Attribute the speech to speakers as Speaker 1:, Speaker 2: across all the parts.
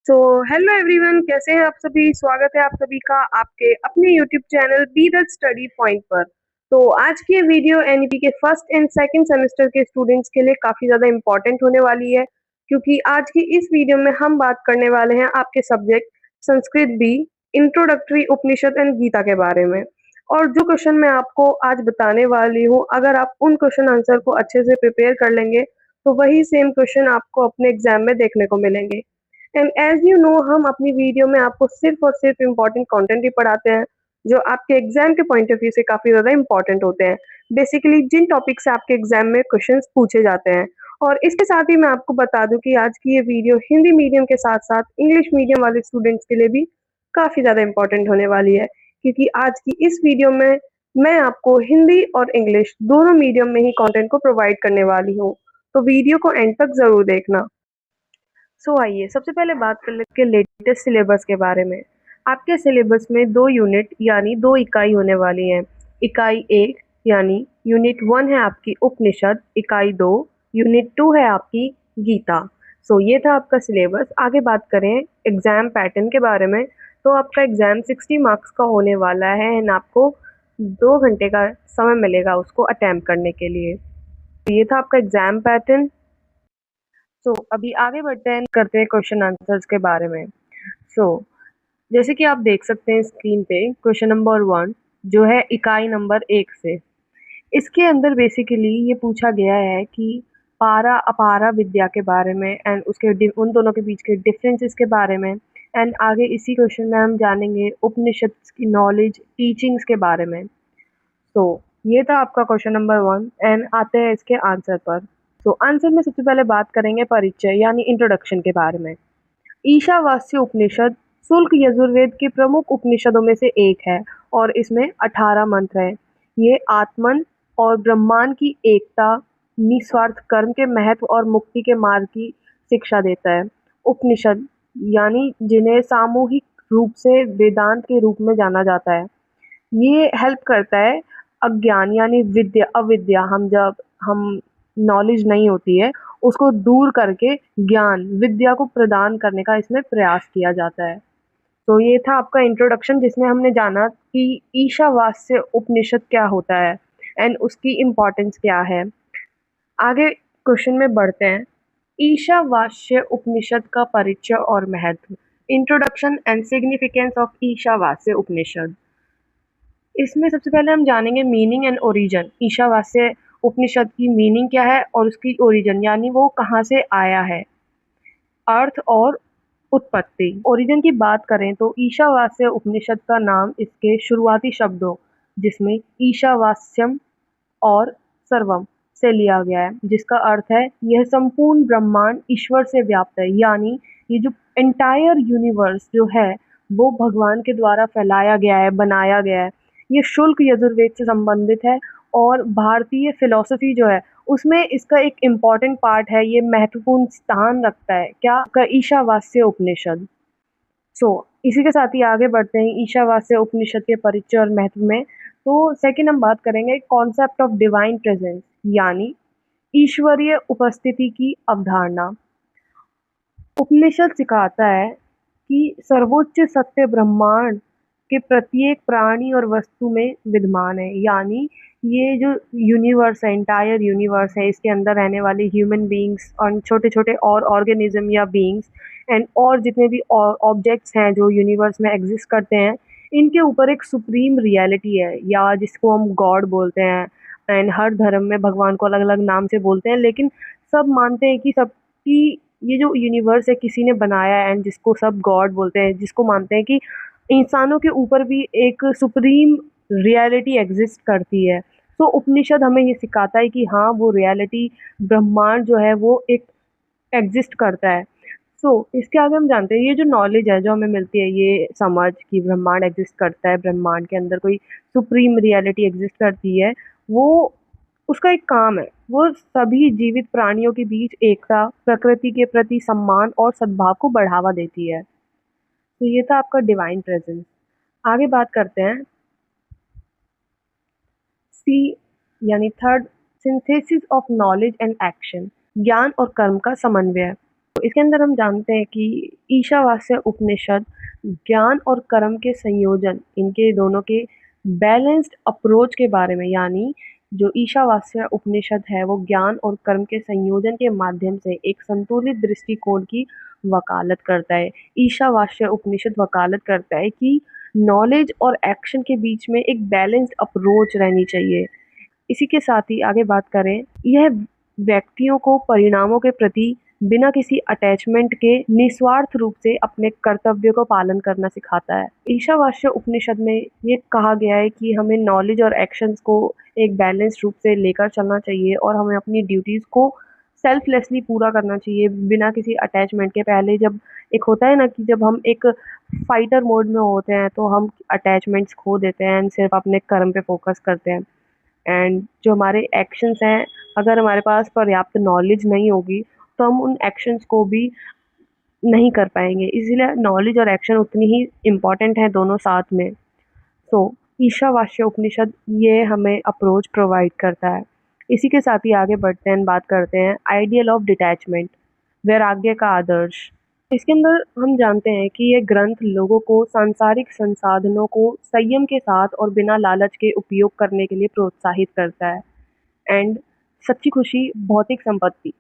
Speaker 1: So hello everyone, कैसे हैं आप सभी। स्वागत है आप सभी का आपके अपने YouTube channel be the study point पर। तो आज की ये वीडियो एनईपी के फर्स्ट एंड सेकंड सेमेस्टर के स्टूडेंट्स के लिए काफ़ी ज़्यादा इम्पोर्टेंट होने वाली है, क्योंकि आज की इस वीडियो में हम बात करने वाले हैं आपके subject Sanskrit B introductory Upanishad and Gita के बारे में। और जो क्वेश्चन मैं आपको आज बताने वाली हूँ, अगर आप उन क्वेश्चन आंसर को अच्छे से प्रिपेयर कर लेंगे तो वही सेम क्वेश्चन आपको अपने एग्जाम में देखने को मिलेंगे। एंड एज यू नो, हम अपनी वीडियो में आपको सिर्फ और सिर्फ इम्पोर्टेंट कंटेंट ही पढ़ाते हैं जो आपके एग्जाम के पॉइंट ऑफ व्यू से काफ़ी ज़्यादा इंपॉर्टेंट होते हैं। बेसिकली जिन टॉपिक से आपके एग्जाम में क्वेश्चंस पूछे जाते हैं। और इसके साथ ही मैं आपको बता दूं कि आज की ये वीडियो हिंदी मीडियम के साथ साथ इंग्लिश मीडियम वाले स्टूडेंट्स के लिए भी काफ़ी ज़्यादा इंपॉर्टेंट होने वाली है, क्योंकि आज की इस वीडियो में मैं आपको हिंदी और इंग्लिश दोनों मीडियम में ही कंटेंट को प्रोवाइड करने वाली हूँ। तो वीडियो को एंड तक ज़रूर देखना। आइए सबसे पहले बात कर लेते हैं लेटेस्ट सिलेबस के बारे में। आपके सिलेबस में 2 यूनिट यानी 2 इकाई होने वाली हैं। इकाई 1 यानी यूनिट 1 है आपकी उपनिषद, इकाई 2 यूनिट 2 है आपकी गीता। ये था आपका सिलेबस। आगे बात करें एग्ज़ाम पैटर्न के बारे में, तो आपका एग्ज़ाम 60 मार्क्स का होने वाला है एंड आपको 2 घंटे का समय मिलेगा उसको अटेम्प्ट करने के लिए। ये था आपका एग्ज़ाम पैटर्न। अभी आगे बढ़ते हैं, करते हैं क्वेश्चन आंसर्स के बारे में। सो जैसे कि आप देख सकते हैं स्क्रीन पे क्वेश्चन नंबर 1 जो है इकाई नंबर 1 से। इसके अंदर बेसिकली ये पूछा गया है कि पारा अपारा विद्या के बारे में एंड उन दोनों के बीच के डिफरेंसेस के बारे में। एंड आगे इसी क्वेश्चन में हम जानेंगे उपनिषद की नॉलेज टीचिंग्स के बारे में। ये था आपका क्वेश्चन नंबर 1 एंड आते हैं इसके आंसर पर। आंसर में सबसे पहले बात करेंगे परिचय यानी इंट्रोडक्शन के बारे में। ईशावास्य उपनिषद शुल्क यजुर्वेद के प्रमुख उपनिषदों में से एक है और इसमें 18 मंत्र हैं। ये आत्मन और ब्रह्मांड की एकता, निस्वार्थ कर्म के महत्व और मुक्ति के मार्ग की शिक्षा देता है। उपनिषद यानी जिन्हें सामूहिक रूप से वेदांत के रूप में जाना जाता है, ये हेल्प करता है अज्ञान यानी विद्या अविद्या, हम नॉलेज नहीं होती है उसको दूर करके ज्ञान विद्या को प्रदान करने का इसमें प्रयास किया जाता है। ये था आपका इंट्रोडक्शन जिसमें हमने जाना कि ईशावास्य उपनिषद क्या होता है एंड उसकी इम्पोर्टेंस क्या है। आगे क्वेश्चन में बढ़ते हैं। ईशावास्य उपनिषद का परिचय और महत्व। Introduction and significance of Ishavasya Upanishad. इसमें सबसे पहले हम जानेंगे meaning and origin. Ishavasya Upanishad की मीनिंग क्या है और उसकी ओरिजिन यानी वो कहाँ से आया है। अर्थ और उत्पत्ति। ओरिजिन की बात करें तो ईशावास्य उपनिषद का नाम इसके शुरुआती शब्दों जिसमें ईशावास्यम और सर्वम से लिया गया है, जिसका अर्थ है यह संपूर्ण ब्रह्मांड ईश्वर से व्याप्त है। यानी ये जो एंटायर यूनिवर्स जो है वो भगवान के द्वारा फैलाया गया है, बनाया गया है। ये शुल्क यजुर्वेद से संबंधित है और भारतीय फिलॉसफी जो है उसमें इसका एक इम्पॉर्टेंट पार्ट है, ये महत्वपूर्ण स्थान रखता है क्या का ईशावास्य उपनिषद। इसी के साथ ही आगे बढ़ते हैं ईशावास्य उपनिषद के परिचय और महत्व में। सेकंड हम बात करेंगे कॉन्सेप्ट ऑफ डिवाइन प्रेजेंस यानी ईश्वरीय उपस्थिति की अवधारणा। उपनिषद सिखाता है कि सर्वोच्च सत्य ब्रह्मांड के प्रत्येक प्राणी और वस्तु में विद्यमान है। यानी ये जो यूनिवर्स है, एंटायर यूनिवर्स है, इसके अंदर रहने वाले ह्यूमन बीइंग्स और छोटे-छोटे और ऑर्गेनिज्म या बीइंग्स एंड और जितने भी ऑब्जेक्ट्स हैं जो यूनिवर्स में एग्जिस्ट करते हैं, इनके ऊपर एक सुप्रीम रियलिटी है या जिसको हम गॉड बोलते हैं। एंड हर धर्म में भगवान को अलग-अलग नाम से बोलते हैं, लेकिन सब मानते हैं कि सबकी ये जो यूनिवर्स है किसी ने बनाया है एंड जिसको सब गॉड बोलते हैं, जिसको मानते हैं कि इंसानों के ऊपर भी एक सुप्रीम रियलिटी एग्जिस्ट करती है। उपनिषद हमें ये सिखाता है कि हाँ, वो रियलिटी ब्रह्मांड जो है वो एक एग्जिस्ट करता है। इसके आगे हम जानते हैं ये जो नॉलेज है जो हमें मिलती है, ये समझ कि ब्रह्मांड एग्जिस्ट करता है, ब्रह्मांड के अंदर कोई सुप्रीम रियलिटी एग्जिस्ट करती है, वो उसका एक काम है, वो सभी जीवित प्राणियों के बीच एकता, प्रकृति के प्रति सम्मान और सद्भाव को बढ़ावा देती है। ये था आपका डिवाइन प्रेजेंस। आगे बात करते हैं सी यानी third, synthesis of knowledge and action, ज्ञान और कर्म का समन्वय। तो इसके अंदर हम जानते हैं कि ईशावास्य उपनिषद ज्ञान और कर्म के संयोजन, इनके दोनों के बैलेंस्ड अप्रोच के बारे में, यानी जो ईशावास्य उपनिषद है वो ज्ञान और कर्म के संयोजन के माध्यम से एक संतुलित दृष्टिकोण की वकालत करता है। ईशावास्य उपनिषद वकालत करता है कि नॉलेज और एक्शन के बीच में एक बैलेंस्ड अप्रोच रहनी चाहिए। इसी के साथ ही आगे बात करें, यह व्यक्तियों को परिणामों के प्रति बिना किसी अटैचमेंट के निस्वार्थ रूप से अपने कर्तव्यों को पालन करना सिखाता है। ईशावास्य उपनिषद में ये कहा गया है कि हमें नॉलेज और एक्शंस को एक बैलेंस रूप से लेकर चलना चाहिए और हमें अपनी ड्यूटीज को सेल्फलेसली पूरा करना चाहिए बिना किसी अटैचमेंट के। पहले जब एक होता है ना कि जब हम एक फाइटर मोड में होते हैं तो हम अटैचमेंट्स खो देते हैं एंड सिर्फ अपने कर्म पे फोकस करते हैं। एंड जो हमारे एक्शंस हैं, अगर हमारे पास पर्याप्त नॉलेज नहीं होगी तो हम उन एक्शंस को भी नहीं कर पाएंगे। इसीलिए नॉलेज और एक्शन उतनी ही इम्पॉर्टेंट है, दोनों साथ में। तो ईशावास्य उपनिषद ये हमें अप्रोच प्रोवाइड करता है। इसी के साथ ही आगे बढ़ते हैं, बात करते हैं आइडियल ऑफ डिटैचमेंट, वैराग्य का आदर्श। इसके अंदर हम जानते हैं कि ये ग्रंथ लोगों को सांसारिक संसाधनों को संयम के साथ और बिना लालच के उपयोग करने के लिए प्रोत्साहित करता है। एंड सच्ची खुशी भौतिक संपत्ति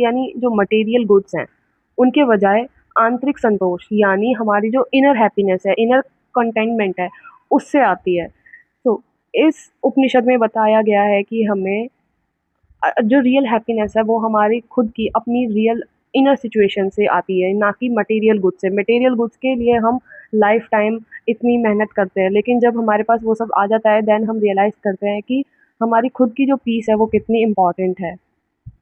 Speaker 1: यानी जो मटेरियल गुड्स हैं उनके बजाय आंतरिक संतोष यानी हमारी जो इनर हैप्पीनेस है, इनर कंटेंटमेंट है, उससे आती है। तो इस उपनिषद में बताया गया है कि हमें जो रियल हैप्पीनेस है वो हमारी खुद की अपनी रियल इनर सिचुएशन से आती है, ना कि मटेरियल गुड्स से। मटेरियल गुड्स के लिए हम लाइफ टाइम इतनी मेहनत करते हैं, लेकिन जब हमारे पास वो सब आ जाता है देन हम रियलाइज करते हैं कि हमारी खुद की जो पीस है वो कितनी इम्पॉर्टेंट है।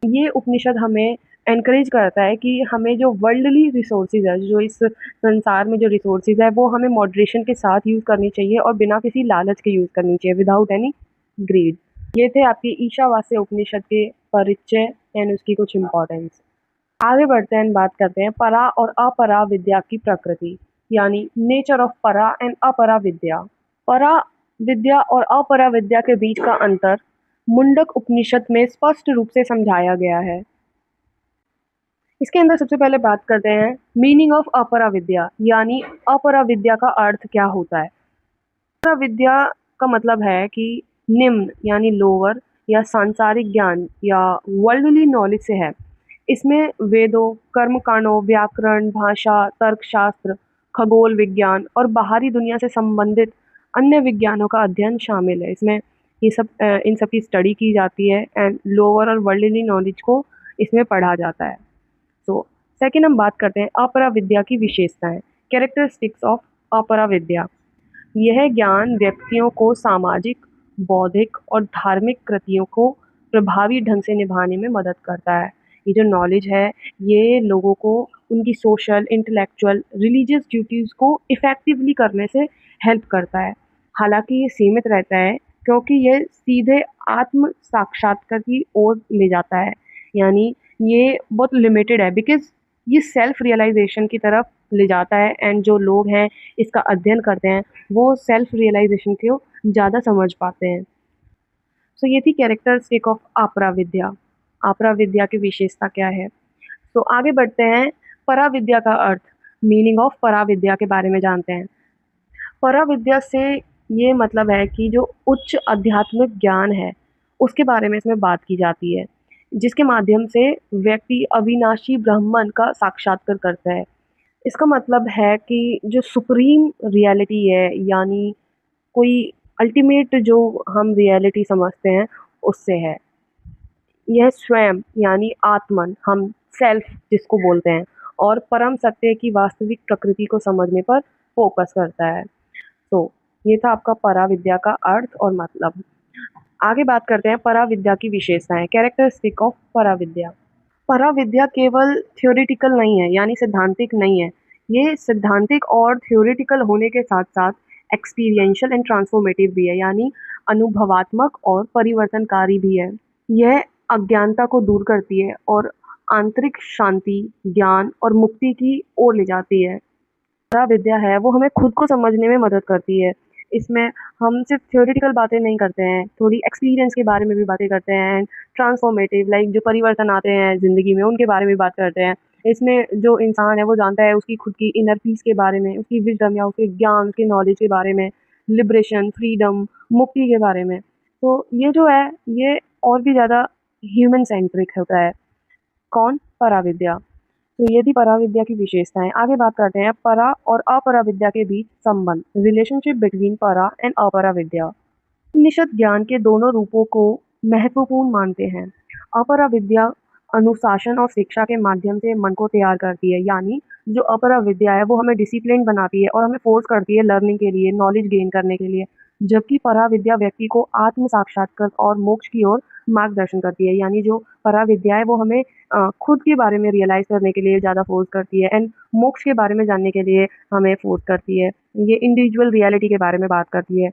Speaker 1: ये उपनिषद हमें एनकरेज करता है कि हमें जो वर्ल्डली रिसोर्सेज है, जो इस संसार में जो रिसोर्सेज है वो हमें मॉडरेशन के साथ यूज़ करनी चाहिए और बिना किसी लालच के यूज़ करनी चाहिए, विदाउट एनी ग्रीड। ये थे आपके ईशावास्य उपनिषद के परिचय एंड उसकी कुछ इम्पोर्टेंस। आगे बढ़ते हैं, बात करते हैं परा और अपरा विद्या की प्रकृति, यानी नेचर ऑफ परा एंड अपरा विद्या। परा विद्या और अपरा विद्या के बीच का अंतर मुंडक उपनिषद में स्पष्ट रूप से समझाया गया है। इसके अंदर सबसे पहले बात करते हैं मीनिंग ऑफ अपरा विद्या, यानी अपरा विद्या का अर्थ क्या होता है। अपरा विद्या का मतलब है कि निम्न यानी लोअर या सांसारिक ज्ञान या वर्ल्डली नॉलेज से है। इसमें वेदों, कर्मकांडों, व्याकरण, भाषा, तर्कशास्त्र, खगोल विज्ञान और बाहरी दुनिया से संबंधित अन्य विज्ञानों का अध्ययन शामिल है। इसमें ये सब इन सब की स्टडी की जाती है एंड लोअर और वर्ल्डली नॉलेज को इसमें पढ़ा जाता है। तो सेकंड हम बात करते हैं अपरा विद्या की विशेषताएं, कैरेक्टरिस्टिक्स ऑफ अपरा विद्या। यह ज्ञान व्यक्तियों को सामाजिक, बौद्धिक और धार्मिक कृतियों को प्रभावी ढंग से निभाने में मदद करता है। ये जो नॉलेज है ये लोगों को उनकी सोशल, इंटेलेक्चुअल, रिलीजियस ड्यूटीज़ को इफ़ेक्टिवली करने से हेल्प करता है। हालांकि ये सीमित रहता है क्योंकि ये सीधे आत्म साक्षात्कार की ओर ले जाता है, यानी ये बहुत लिमिटेड है बिकॉज़ ये सेल्फ रियलाइजेशन की तरफ ले जाता है एंड जो लोग हैं इसका अध्ययन करते हैं वो सेल्फ रियलाइजेशन को ज़्यादा समझ पाते हैं। सो ये थी कैरेक्टरिस्टिक ऑफ अपरा विद्या। अपरा विद्या की विशेषता क्या है। तो आगे बढ़ते हैं परा विद्या का अर्थ, मीनिंग ऑफ परा विद्या के बारे में जानते हैं। परा विद्या से ये मतलब है कि जो उच्च आध्यात्मिक ज्ञान है उसके बारे में इसमें बात की जाती है, जिसके माध्यम से व्यक्ति अविनाशी ब्रह्मन का साक्षात्कार करता है। इसका मतलब है कि जो सुप्रीम रियलिटी है, यानी कोई अल्टीमेट जो हम रियलिटी समझते हैं उससे है। यह स्वयं यानी आत्मन, हम सेल्फ जिसको बोलते हैं, और परम सत्य की वास्तविक प्रकृति को समझने पर फोकस करता है। तो ये था आपका परा विद्या का अर्थ और मतलब। आगे बात करते हैं परा विद्या की विशेषताएं, कैरेक्टरिस्टिक ऑफ परा विद्या। परा विद्या केवल थ्योरेटिकल नहीं है, यानी सिद्धांतिक नहीं है। ये सिद्धांतिक और थ्योरेटिकल होने के साथ साथ एक्सपीरियंशियल एंड ट्रांसफॉर्मेटिव भी है, यानी अनुभवात्मक और परिवर्तनकारी भी है। यह अज्ञानता को दूर करती है और आंतरिक शांति, ज्ञान और मुक्ति की ओर ले जाती है। परा विद्या है वो हमें खुद को समझने में मदद करती है। इसमें हम सिर्फ थ्योरेटिकल बातें नहीं करते हैं, थोड़ी एक्सपीरियंस के बारे में भी बातें करते हैं एंड ट्रांसफॉर्मेटिव लाइक जो परिवर्तन आते हैं ज़िंदगी में उनके बारे में बात करते हैं। इसमें जो इंसान है वो जानता है उसकी खुद की इनर पीस के बारे में, उसकी विज़डम या उसके ज्ञान, उसकी नॉलेज के बारे में, लिबरेशन, फ्रीडम, मुक्ति के बारे में। तो ये जो है ये और भी ज़्यादा ह्यूमन सेंट्रिक होता है। कौन? पराविद्या। तो ये थी पराविद्या की विशेषताएं। आगे बात करते हैं परा और अपरा विद्या के बीच संबंध, रिलेशनशिप बिटवीन परा एंड अपरा विद्या। उपनिषद ज्ञान के दोनों रूपों को महत्वपूर्ण मानते हैं। अपरा विद्या अनुशासन और शिक्षा के माध्यम से मन को तैयार करती है, यानी जो अपरा विद्या है वो हमें डिसिप्लिन बनाती है और हमें फोर्स करती है लर्निंग के लिए, नॉलेज गेन करने के लिए। जबकि परा विद्या व्यक्ति को आत्म साक्षात्कार और मोक्ष की ओर मार्गदर्शन करती है, यानी जो परा विद्या है वो हमें खुद के बारे में रियलाइज करने के लिए ज़्यादा फोर्स करती है एंड मोक्ष के बारे में जानने के लिए हमें फोर्स करती है। ये इंडिविजुअल रियलिटी के बारे में बात करती है।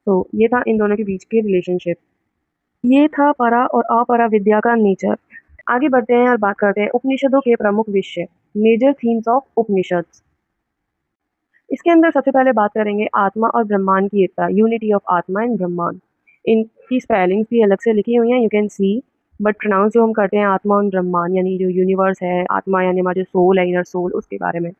Speaker 1: तो ये था इन दोनों के बीच के रिलेशनशिप। ये था परा और अपरा विद्या का नेचर। आगे बढ़ते हैं और बात करते हैं उपनिषदों के प्रमुख विषय, मेजर थीम्स ऑफ उपनिषद। इसके अंदर सबसे पहले बात करेंगे आत्मा और ब्रह्मांड की एकता, unity of atma and brahmand. इनकी स्पेलिंग्स भी अलग से लिखी हुई हैं, you can see, but pronounce जो हम करते हैं आत्मा और ब्रह्मांड, यानी जो यूनिवर्स है, आत्मा यानी हमारा जो सोल है, इनर सोल, उसके बारे में।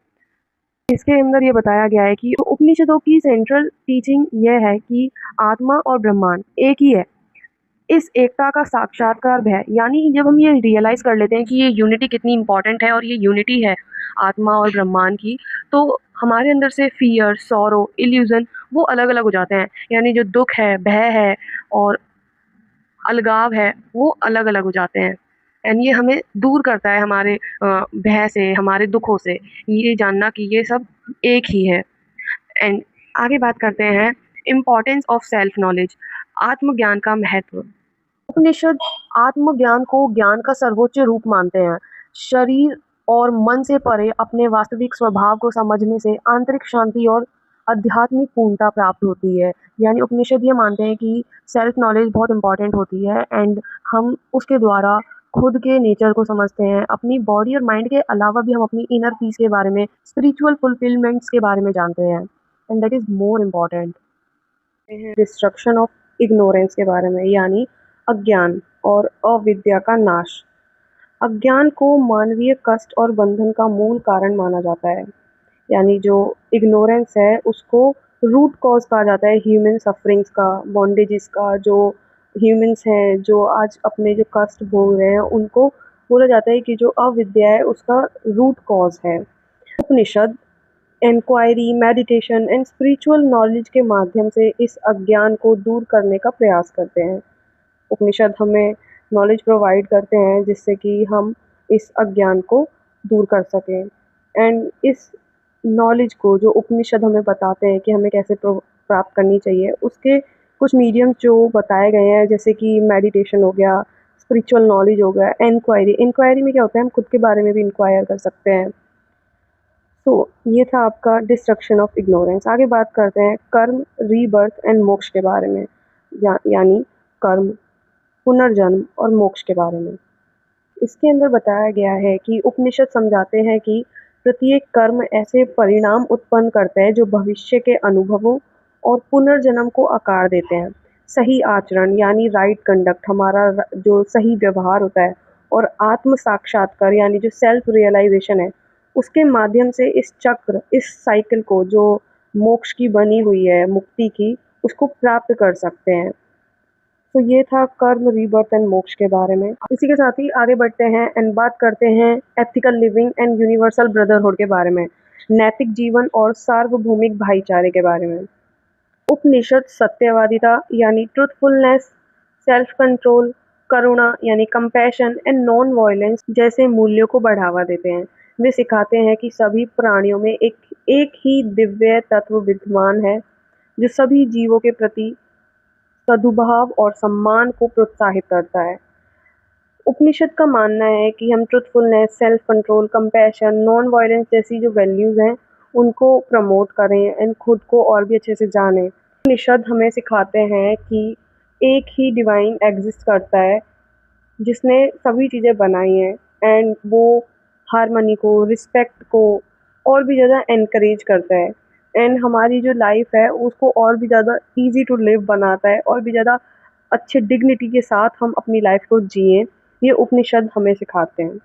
Speaker 1: इसके अंदर ये बताया गया है कि उपनिषदों की सेंट्रल टीचिंग यह है कि आत्मा और ब्रह्मांड एक ही है। इस एकता का साक्षात्कार है, यानी जब हम ये रियलाइज कर लेते हैं कि ये यूनिटी कितनी इंपॉर्टेंट है और ये यूनिटी है आत्मा और ब्रह्मांड की, तो हमारे अंदर से फियर, सॉरो, इल्यूजन वो अलग अलग हो जाते हैं। यानी जो दुख है, भय है और अलगाव है वो अलग अलग हो जाते हैं। एंड ये हमें दूर करता है हमारे भय से, हमारे दुखों से, ये जानना कि ये सब एक ही है। एंड आगे बात करते हैं इम्पोर्टेंस ऑफ सेल्फ नॉलेज, आत्मज्ञान का महत्व। उपनिषद आत्मज्ञान को ज्ञान का सर्वोच्च रूप मानते हैं। शरीर और मन से परे अपने वास्तविक स्वभाव को समझने से आंतरिक शांति और आध्यात्मिक पूर्णता प्राप्त होती है। यानी उपनिषद ये मानते हैं कि सेल्फ नॉलेज बहुत इंपॉर्टेंट होती है एंड हम उसके द्वारा खुद के नेचर को समझते हैं, अपनी बॉडी और माइंड के अलावा भी हम अपनी इनर पीस के बारे में, स्पिरिचुअल फुलफिलमेंट्स के बारे में जानते हैं and that is more important. Destruction of ignorance के बारे में, यानी अज्ञान और अविद्या का नाश। अज्ञान को मानवीय कष्ट और बंधन का मूल कारण माना जाता है। यानी जो इग्नोरेंस है उसको रूट कॉज कहा जाता है ह्यूमन सफरिंग्स का, बॉन्डेजेस का। जो ह्यूमंस हैं जो आज अपने जो कष्ट भोग रहे हैं उनको बोला जाता है कि जो अविद्या है उसका रूट कॉज है। Upanishad inquiry, meditation and spiritual knowledge के माध्यम से इस अज्ञान को दूर करने का प्रयास करते हैं। उपनिषद हमें नॉलेज प्रोवाइड करते हैं जिससे कि हम इस अज्ञान को दूर कर सकें एंड इस नॉलेज को जो उपनिषद हमें बताते हैं कि हमें कैसे प्राप्त करनी चाहिए, उसके कुछ मीडियम्स जो बताए गए हैं जैसे कि मेडिटेशन हो गया, स्पिरिचुअल नॉलेज हो गया, इंक्वायरी। इंक्वायरी में क्या होता है, हम खुद के बारे में भी इंक्वायर कर सकते हैं। तो ये था आपका डिस्ट्रक्शन ऑफ इग्नोरेंस। आगे बात करते हैं कर्म, रीबर्थ एंड मोक्ष के बारे में, यानी कर्म, पुनर्जन्म और मोक्ष के बारे में। इसके अंदर बताया गया है कि उपनिषद समझाते हैं कि प्रत्येक कर्म ऐसे परिणाम उत्पन्न करते हैं जो भविष्य के अनुभवों और पुनर्जन्म को आकार देते हैं। सही आचरण यानी राइट कंडक्ट, हमारा जो सही व्यवहार होता है, और आत्म साक्षात्कार यानी जो सेल्फ रियलाइजेशन है, उसके माध्यम से इस चक्र, इस साइकिल को जो मोक्ष की बनी हुई है, मुक्ति की, उसको प्राप्त कर सकते हैं। तो ये था कर्म, रीबर्थ एंड मोक्ष के बारे में। इसी के साथ ही आगे बढ़ते हैं एंड बात करते हैं ethical living and universal brotherhood के बारे में, नैतिक जीवन और सार्वभौमिक भाईचारे के बारे में। उपनिषद सत्यवादिता यानी ट्रुथफुलनेस, सेल्फ कंट्रोल, करुणा यानी कंपैशन एंड नॉन वायलेंस जैसे मूल्यों को बढ़ावा देते हैं। वे सिखाते हैं कि सभी प्राणियों में एक ही दिव्य तत्व विद्यमान है जो सभी जीवों के प्रति सद्भाव और सम्मान को प्रोत्साहित करता है। उपनिषद का मानना है कि हम truthfulness, self control, compassion, non violence जैसी जो वैल्यूज़ हैं उनको प्रमोट करें एंड खुद को और भी अच्छे से जानें। उपनिषद हमें सिखाते हैं कि एक ही डिवाइन एग्जिस्ट करता है जिसने सभी चीज़ें बनाई हैं एंड वो हारमनी को, रिस्पेक्ट को और भी ज़्यादा एनकरेज करता है। एंड हमारी जो लाइफ है उसको और भी ज़्यादा ईजी टू लिव बनाता है, और भी ज़्यादा अच्छे डिग्निटी के साथ हम अपनी लाइफ को जिए, ये उपनिषद हमें सिखाते हैं।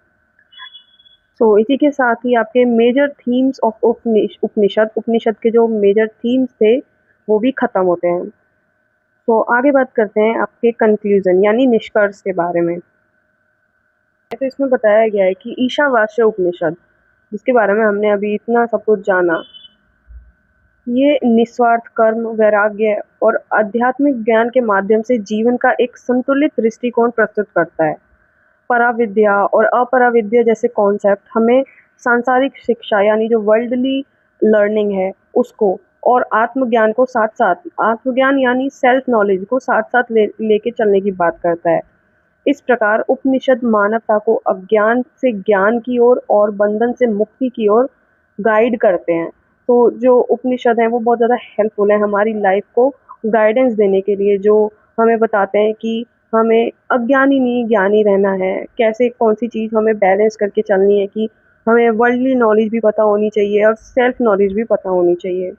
Speaker 1: सो इसी के साथ ही आपके मेजर थीम्स ऑफ उपनिषद उपनिषद के जो मेजर थीम्स थे वो भी खत्म होते हैं। तो आगे बात करते हैं आपके कंक्लूजन यानी निष्कर्ष के बारे में। तो इसमें बताया गया है कि ईशावास्य उपनिषद, जिसके बारे में हमने अभी इतना सब कुछ जाना, ये निस्वार्थ कर्म, वैराग्य और आध्यात्मिक ज्ञान के माध्यम से जीवन का एक संतुलित दृष्टिकोण प्रस्तुत करता है। पराविद्या और अपराविद्या जैसे कॉन्सेप्ट हमें सांसारिक शिक्षा यानी जो वर्ल्डली लर्निंग है उसको, और आत्मज्ञान को साथ साथ, आत्मज्ञान यानी सेल्फ नॉलेज को साथ साथ लेके चलने की बात करता है। इस प्रकार उपनिषद मानवता को अज्ञान से ज्ञान की ओर और बंधन से मुक्ति की ओर गाइड करते हैं। तो जो उपनिषद हैं वो बहुत ज़्यादा हेल्पफुल है हमारी लाइफ को गाइडेंस देने के लिए, जो हमें बताते हैं कि हमें अज्ञानी नहीं ज्ञानी रहना है, कैसे कौन सी चीज़ हमें बैलेंस करके चलनी है, कि हमें वर्ल्डली नॉलेज भी पता होनी चाहिए और सेल्फ नॉलेज भी पता होनी चाहिए।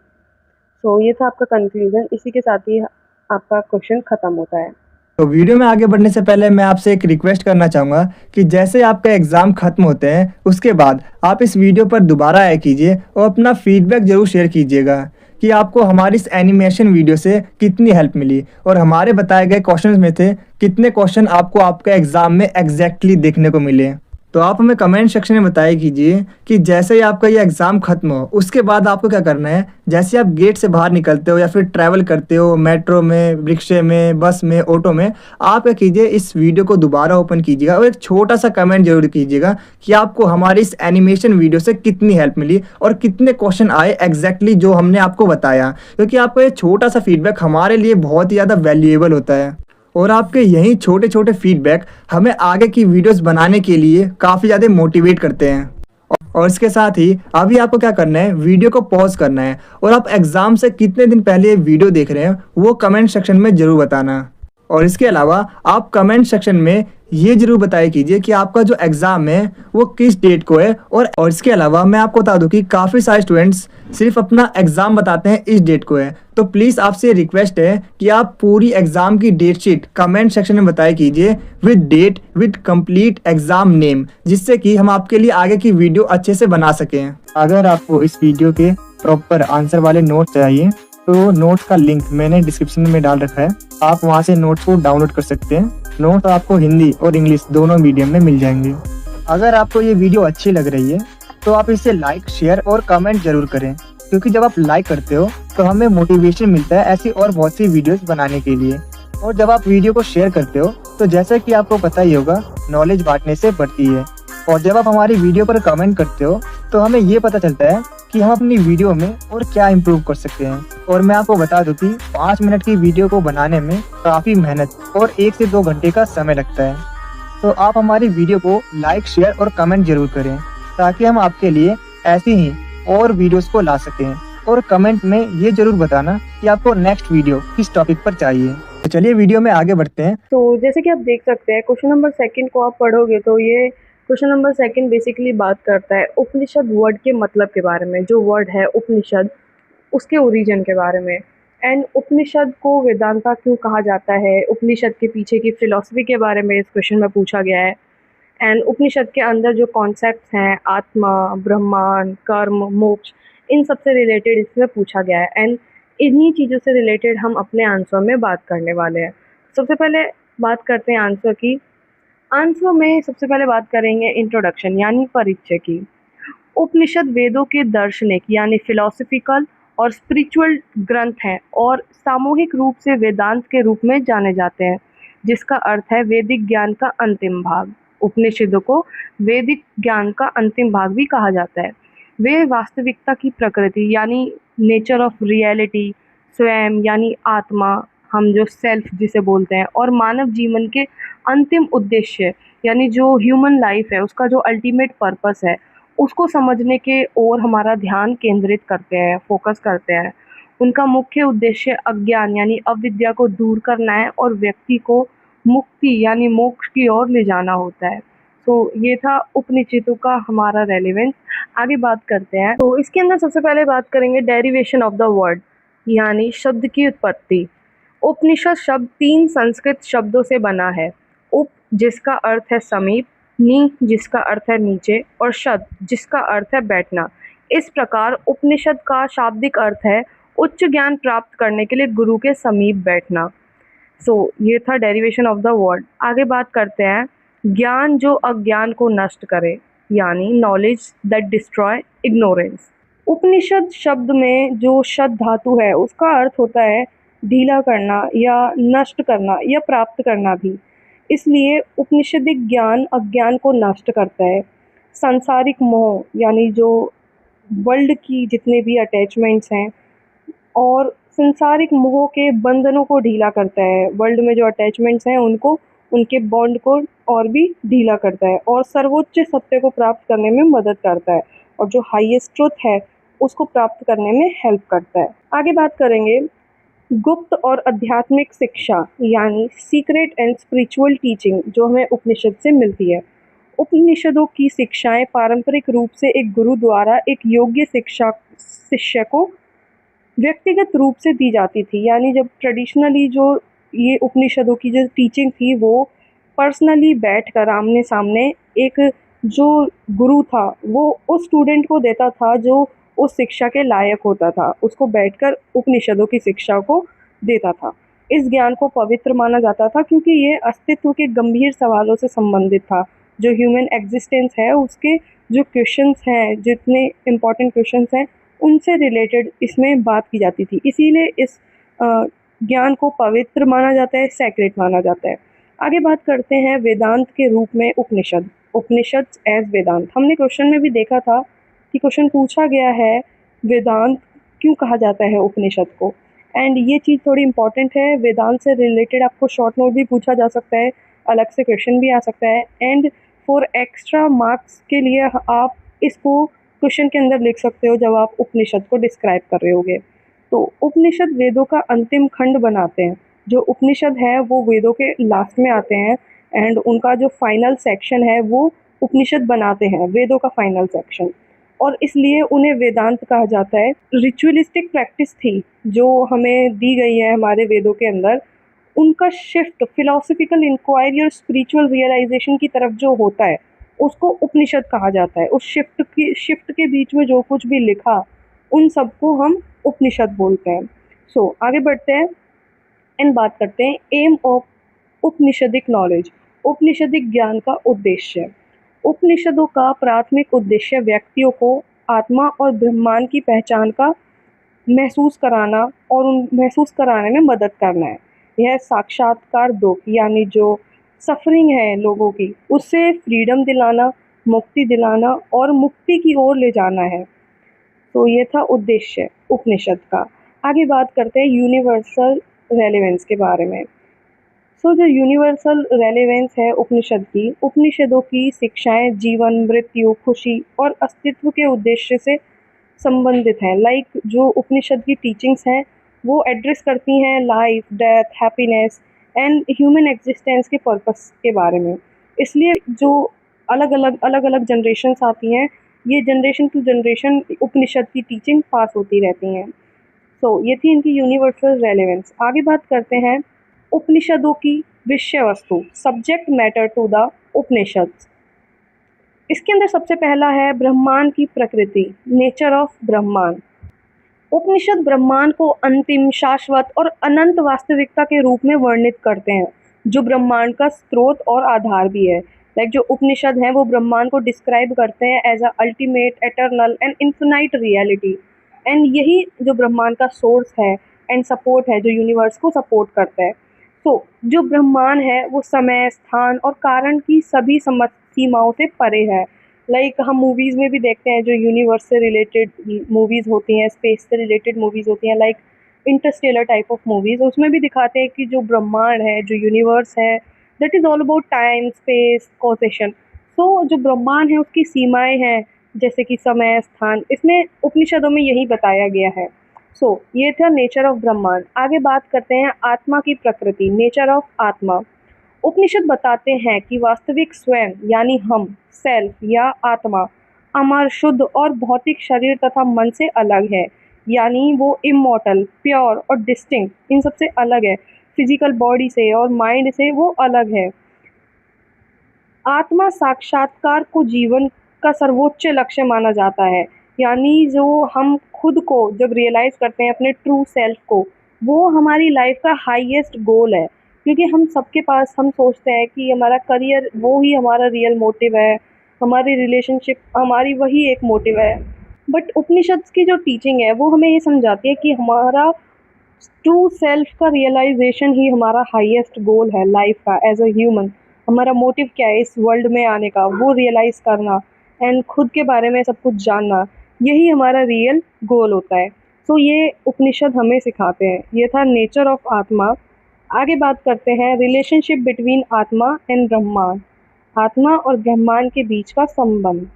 Speaker 1: तो ये था आपका कंक्लूजन। इसी के साथ ही आपका क्वेश्चन खत्म होता है।
Speaker 2: तो वीडियो में आगे बढ़ने से पहले मैं आपसे एक रिक्वेस्ट करना चाहूँगा कि जैसे आपका एग्ज़ाम खत्म होते हैं उसके बाद आप इस वीडियो पर दोबारा आया कीजिए और अपना फीडबैक ज़रूर शेयर कीजिएगा कि आपको हमारी इस एनिमेशन वीडियो से कितनी हेल्प मिली और हमारे बताए गए क्वेश्चंस में से कितने क्वेश्चन आपको आपका एग्ज़ाम में एग्जैक्टली देखने को मिले। तो आप हमें कमेंट सेक्शन में बताया कीजिए कि जैसे ही आपका ये एग्ज़ाम खत्म हो उसके बाद आपको क्या करना है। जैसे आप गेट से बाहर निकलते हो या फिर ट्रैवल करते हो मेट्रो में, रिक्शे में, बस में, ऑटो में, आप क्या कीजिए इस वीडियो को दोबारा ओपन कीजिएगा और एक छोटा सा कमेंट जरूर कीजिएगा कि आपको हमारी इस एनिमेशन वीडियो से कितनी हेल्प मिली और कितने क्वेश्चन आए एग्जैक्टली जो हमने आपको बताया, क्योंकि आपका ये छोटा सा फीडबैक हमारे लिए बहुत ही ज़्यादा वैल्यूएबल होता है और आपके यही छोटे छोटे फीडबैक हमें आगे की वीडियोस बनाने के लिए काफ़ी ज़्यादा मोटिवेट करते हैं। और इसके साथ ही अभी आपको क्या करना है, वीडियो को पॉज करना है और आप एग्ज़ाम से कितने दिन पहले ये वीडियो देख रहे हैं वो कमेंट सेक्शन में ज़रूर बताना। और इसके अलावा आप कमेंट सेक्शन में ये जरूर बताया कीजिए कि आपका जो एग्ज़ाम है वो किस डेट को है। और इसके अलावा मैं आपको बता दूं कि काफ़ी सारे स्टूडेंट्स सिर्फ अपना एग्ज़ाम बताते हैं इस डेट को है, तो प्लीज़ आपसे रिक्वेस्ट है कि आप पूरी एग्ज़ाम की डेट शीट कमेंट सेक्शन में बताया कीजिए with date with complete exam name, जिससे कि हम आपके लिए आगे की वीडियो अच्छे से बना सकें। अगर आपको इस वीडियो के प्रॉपर आंसर वाले नोट चाहिए तो नोट्स का लिंक मैंने डिस्क्रिप्शन में डाल रखा है, आप वहां से नोट्स को डाउनलोड कर सकते हैं। नोट्स आपको हिंदी और इंग्लिश दोनों मीडियम में मिल जाएंगे। अगर आपको ये वीडियो अच्छी लग रही है तो आप इसे लाइक, शेयर और कमेंट जरूर करें, क्योंकि जब आप लाइक करते हो तो हमें मोटिवेशन मिलता है ऐसी और बहुत सी वीडियोस बनाने के लिए। और जब आप वीडियो को शेयर करते हो तो जैसा कि आपको पता ही होगा, नॉलेज बांटने से बढ़ती है। और जब आप हमारी वीडियो पर कमेंट करते हो तो हमें ये पता चलता है कि हम अपनी वीडियो में और क्या इम्प्रूव कर सकते हैं। और मैं आपको बता दूं कि 5 मिनट की वीडियो को बनाने में काफ़ी मेहनत और 1 से 2 घंटे का समय लगता है। तो आप हमारी वीडियो को लाइक, शेयर और कमेंट जरूर करें ताकि हम आपके लिए ऐसी ही और वीडियोस को ला सकें। और कमेंट में ये जरूर बताना कि आपको नेक्स्ट वीडियो किस टॉपिक पर चाहिए। तो चलिए वीडियो में आगे बढ़ते हैं।
Speaker 1: तो जैसे कि आप देख सकते हैं क्वेश्चन नंबर 2 को आप पढ़ोगे तो ये क्वेश्चन नंबर 2 बेसिकली बात करता है उपनिषद वर्ड के मतलब के बारे में। जो वर्ड है उपनिषद उसके ओरिजिन के बारे में, एंड उपनिषद को वेदांता क्यों कहा जाता है, उपनिषद के पीछे की फिलॉसफी के बारे में इस क्वेश्चन में पूछा गया है। एंड उपनिषद के अंदर जो कॉन्सेप्ट्स हैं आत्मा, ब्रह्मांड, कर्म, मोक्ष, इन सब से रिलेटेड इसमें पूछा गया है। एंड इन्हीं चीज़ों से रिलेटेड हम अपने आंसर में बात करने वाले हैं। सबसे पहले बात करते हैं आंसर की। आंसर में सबसे पहले बात करेंगे इंट्रोडक्शन यानी परिचय की। उपनिषद वेदों के दार्शनिक यानी फिलोसफिकल और स्पिरिचुअल ग्रंथ हैं और सामूहिक रूप से वेदांत के रूप में जाने जाते हैं, जिसका अर्थ है वैदिक ज्ञान का अंतिम भाग। उपनिषदों को वैदिक ज्ञान का अंतिम भाग भी कहा जाता है। वे वास्तविकता की प्रकृति यानी नेचर ऑफ रियलिटी, स्वयं यानी आत्मा, हम जो सेल्फ जिसे बोलते हैं, और मानव जीवन के अंतिम उद्देश्य यानी जो ह्यूमन लाइफ है उसका जो अल्टीमेट पर्पस है उसको समझने के ओर हमारा ध्यान केंद्रित करते हैं, फोकस करते हैं। उनका मुख्य उद्देश्य अज्ञान यानी अविद्या को दूर करना है और व्यक्ति को मुक्ति यानी मोक्ष की ओर ले जाना होता है। तो ये था उपनिषदों का हमारा रेलेवेंस। आगे बात करते हैं, तो इसके अंदर सबसे पहले बात करेंगे डेरिवेशन ऑफ द वर्ड, यानी शब्द की उत्पत्ति। उपनिषद शब्द 3 संस्कृत शब्दों से बना है। उप जिसका अर्थ है समीप, नि जिसका अर्थ है नीचे, और शद जिसका अर्थ है बैठना। इस प्रकार उपनिषद का शाब्दिक अर्थ है उच्च ज्ञान प्राप्त करने के लिए गुरु के समीप बैठना। ये था डेरिवेशन ऑफ द वर्ड। आगे बात करते हैं, ज्ञान जो अज्ञान को नष्ट करे, यानी नॉलेज दैट डिस्ट्रॉय इग्नोरेंस। उपनिषद शब्द में जो शद धातु है उसका अर्थ होता है ढीला करना या नष्ट करना या प्राप्त करना भी। इसलिए उपनिषदिक ज्ञान अज्ञान को नष्ट करता है। सांसारिक मोह, यानी जो वर्ल्ड की जितने भी अटैचमेंट्स हैं और संसारिक मोह के बंधनों को ढीला करता है। वर्ल्ड में जो अटैचमेंट्स हैं उनको, उनके बॉन्ड को और भी ढीला करता है और सर्वोच्च सत्य को प्राप्त करने में मदद करता है और जो हाईएस्ट ट्रुथ है उसको प्राप्त करने में हेल्प करता है। आगे बात करेंगे गुप्त और आध्यात्मिक शिक्षा, यानी सीक्रेट एंड स्पिरिचुअल टीचिंग, जो हमें उपनिषद से मिलती है। उपनिषदों की शिक्षाएं पारंपरिक रूप से एक गुरु द्वारा एक योग्य शिष्य को व्यक्तिगत रूप से दी जाती थी। यानी जब ट्रेडिशनली जो ये उपनिषदों की जो टीचिंग थी वो पर्सनली बैठकर आमने सामने एक जो गुरु था वो उस स्टूडेंट को देता था जो उस शिक्षा के लायक होता था, उसको बैठकर उपनिषदों की शिक्षा को देता था। इस ज्ञान को पवित्र माना जाता था क्योंकि ये अस्तित्व के गंभीर सवालों से संबंधित था। जो ह्यूमन एग्जिस्टेंस है उसके जो क्वेश्चंस हैं, जितने इम्पोर्टेंट क्वेश्चंस हैं उनसे रिलेटेड इसमें बात की जाती थी। इसीलिए इस ज्ञान को पवित्र माना जाता है, सैक्रेड माना जाता है। आगे बात करते हैं वेदांत के रूप में उपनिषद, उपनिषद एज वेदांत। हमने क्वेश्चन में भी देखा था कि क्वेश्चन पूछा गया है वेदांत क्यों कहा जाता है उपनिषद को, एंड ये चीज़ थोड़ी इंपॉर्टेंट है। वेदांत से रिलेटेड आपको शॉर्ट नोट भी पूछा जा सकता है, अलग से क्वेश्चन भी आ सकता है, एंड फॉर एक्स्ट्रा मार्क्स के लिए आप इसको क्वेश्चन के अंदर लिख सकते हो जब आप उपनिषद को डिस्क्राइब कर रहे होगे। तो उपनिषद वेदों का अंतिम खंड बनाते हैं। जो उपनिषद है वो वेदों के लास्ट में आते हैं एंड उनका जो फाइनल सेक्शन है वो उपनिषद बनाते हैं, वेदों का फाइनल सेक्शन, और इसलिए उन्हें वेदांत कहा जाता है। रिचुअलिस्टिक प्रैक्टिस थी जो हमें दी गई है हमारे वेदों के अंदर, उनका शिफ्ट फिलोसफिकल इंक्वायरी और स्पिरिचुअल रियलाइजेशन की तरफ जो होता है उसको उपनिषद कहा जाता है। उस शिफ्ट के बीच में जो कुछ भी लिखा उन सबको हम उपनिषद बोलते हैं। आगे बढ़ते हैं एंड बात करते हैं एम ऑफ उपनिषदिक नॉलेज, उपनिषदिक ज्ञान का उद्देश्य। उपनिषदों का प्राथमिक उद्देश्य व्यक्तियों को आत्मा और ब्रह्मांड की पहचान का महसूस कराना और उन महसूस कराने में मदद करना है। यह साक्षात्कार दुख, यानी जो सफरिंग है लोगों की, उससे फ्रीडम दिलाना, मुक्ति दिलाना और मुक्ति की ओर ले जाना है। ये था उद्देश्य उपनिषद का। आगे बात करते हैं यूनिवर्सल रेलेवेंस के बारे में। जो यूनिवर्सल रेलेवेंस है उपनिषद की, उपनिषदों की शिक्षाएं जीवन, मृत्यु, खुशी और अस्तित्व के उद्देश्य से संबंधित हैं। लाइक जो उपनिषद की टीचिंग्स हैं वो एड्रेस करती हैं life, death, happiness and human existence के पर्पस के बारे में। इसलिए जो अलग अलग जनरेशन्स आती हैं, ये जनरेशन टू जनरेशन उपनिषद की टीचिंग पास होती रहती हैं। ये थी इनकी यूनिवर्सल रेलेवेंस। आगे बात करते हैं उपनिषदों की विषय वस्तु, सब्जेक्ट मैटर टू द उपनिषद। इसके अंदर सबसे पहला है ब्रह्मांड की प्रकृति, नेचर ऑफ ब्रह्मांड। उपनिषद ब्रह्मांड को अंतिम, शाश्वत और अनंत वास्तविकता के रूप में वर्णित करते हैं जो ब्रह्मांड का स्रोत और आधार भी है। लाइक जो उपनिषद हैं वो ब्रह्मांड को डिस्क्राइब करते हैं as a ultimate, eternal and infinite reality, and यही जो ब्रह्मांड का सोर्स है एंड सपोर्ट है जो यूनिवर्स को सपोर्ट करता है। जो ब्रह्मांड है वो समय, स्थान और कारण की सभी सीमाओं से परे है। लाइक हम मूवीज़ में भी देखते हैं जो यूनिवर्स से रिलेटेड मूवीज़ होती हैं, स्पेस से रिलेटेड मूवीज़ होती हैं, like Interstellar type of movies, उसमें भी दिखाते हैं कि जो ब्रह्मांड है, जो यूनिवर्स है, that is all about time, space, causation. जो ब्रह्मांड है उसकी सीमाएं हैं जैसे कि समय, स्थान, इसमें उपनिषदों में यही बताया गया है। ये था नेचर ऑफ ब्रह्मांड। आगे बात करते हैं आत्मा की प्रकृति, नेचर ऑफ आत्मा। उपनिषद बताते हैं कि वास्तविक स्वयं यानी हम, सेल्फ या आत्मा, अमर, शुद्ध और भौतिक शरीर तथा मन से अलग है। यानी वो इमॉर्टल, प्योर और डिस्टिंक्ट इन सबसे अलग है। फिजिकल बॉडी से और माइंड से वो अलग है। आत्मा साक्षात्कार को जीवन का सर्वोच्च लक्ष्य माना जाता है। यानी जो हम खुद को जब रियलाइज़ करते हैं अपने ट्रू सेल्फ को, वो हमारी लाइफ का हाईएस्ट गोल है। क्योंकि हम सबके पास हम सोचते हैं कि हमारा करियर वो ही हमारा रियल मोटिव है, हमारी रिलेशनशिप हमारी वही एक मोटिव है। बट उपनिषद की जो टीचिंग है वो हमें ये समझाती है कि हमारा ट्रू सेल्फ का रियलाइजेशन ही हमारा हाईएस्ट गोल है लाइफ का एज अ ह्यूमन। हमारा मोटिव क्या है इस वर्ल्ड में आने का, वो रियलाइज करना एंड खुद के बारे में सब कुछ जानना, यही हमारा रियल गोल होता है। सो ये उपनिषद हमें सिखाते हैं। ये था नेचर ऑफ आत्मा। आगे बात करते हैं रिलेशनशिप बिटवीन आत्मा एंड ब्रह्मांड, आत्मा और ब्रह्मांड के बीच का संबंध।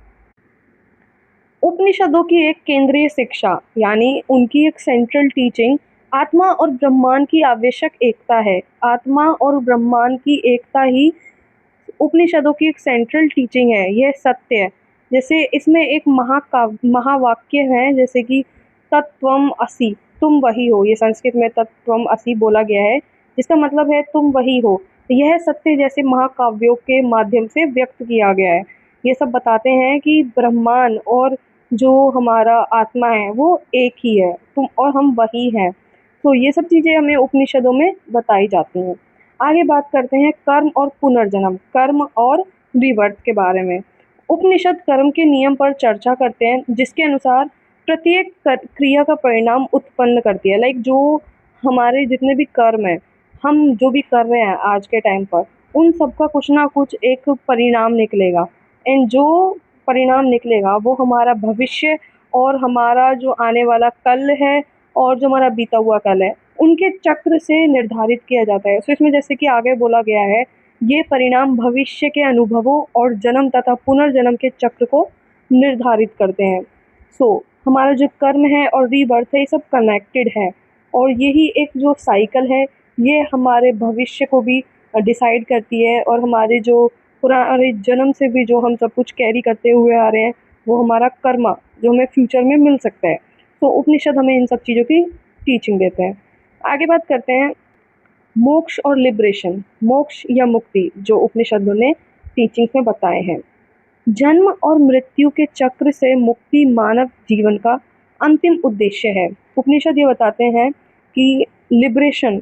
Speaker 1: उपनिषदों की एक केंद्रीय शिक्षा यानी उनकी एक सेंट्रल टीचिंग आत्मा और ब्रह्मांड की आवश्यक एकता है। आत्मा और ब्रह्मांड की एकता ही उपनिषदों की एक सेंट्रल टीचिंग है, यह सत्य है। जैसे इसमें एक महावाक्य है, जैसे कि तत्त्वम असि, तुम वही हो। ये संस्कृत में तत्त्वम असि बोला गया है, जिसका मतलब है तुम वही हो। यह सत्य जैसे महाकाव्यों के माध्यम से व्यक्त किया गया है। ये सब बताते हैं कि ब्रह्मांड और जो हमारा आत्मा है वो एक ही है, तुम और हम वही हैं। तो ये सब चीज़ें हमें उपनिषदों में बताई जाती हैं। आगे बात करते हैं कर्म और पुनर्जन्म, कर्म और रीबर्थ के बारे में। उपनिषद कर्म के नियम पर चर्चा करते हैं, जिसके अनुसार प्रत्येक क्रिया का परिणाम उत्पन्न करती है। लाइक जो हमारे जितने भी कर्म हैं, हम जो भी कर रहे हैं आज के टाइम पर, उन सब का कुछ ना कुछ एक परिणाम निकलेगा। एंड जो परिणाम निकलेगा वो हमारा भविष्य और हमारा जो आने वाला कल है और जो हमारा बीता हुआ कल है, उनके चक्र से निर्धारित किया जाता है। सो इसमें जैसे कि आगे बोला गया है, ये परिणाम भविष्य के अनुभवों और जन्म तथा पुनर्जन्म के चक्र को निर्धारित करते हैं। सो हमारा जो कर्म है और रीबर्थ है, ये सब कनेक्टेड है। और यही एक जो साइकिल है, ये हमारे भविष्य को भी डिसाइड करती है, और हमारे जो पुराने जन्म से भी जो हम सब कुछ कैरी करते हुए आ रहे हैं, वो हमारा कर्मा जो हमें फ्यूचर में मिल सकता है। तो उपनिषद हमें इन सब चीज़ों की टीचिंग देते हैं। आगे बात करते हैं मोक्ष और लिबरेशन, मोक्ष या मुक्ति, जो उपनिषदों ने टीचिंग्स में बताए हैं। जन्म और मृत्यु के चक्र से मुक्ति मानव जीवन का अंतिम उद्देश्य है। उपनिषद ये बताते हैं कि liberation,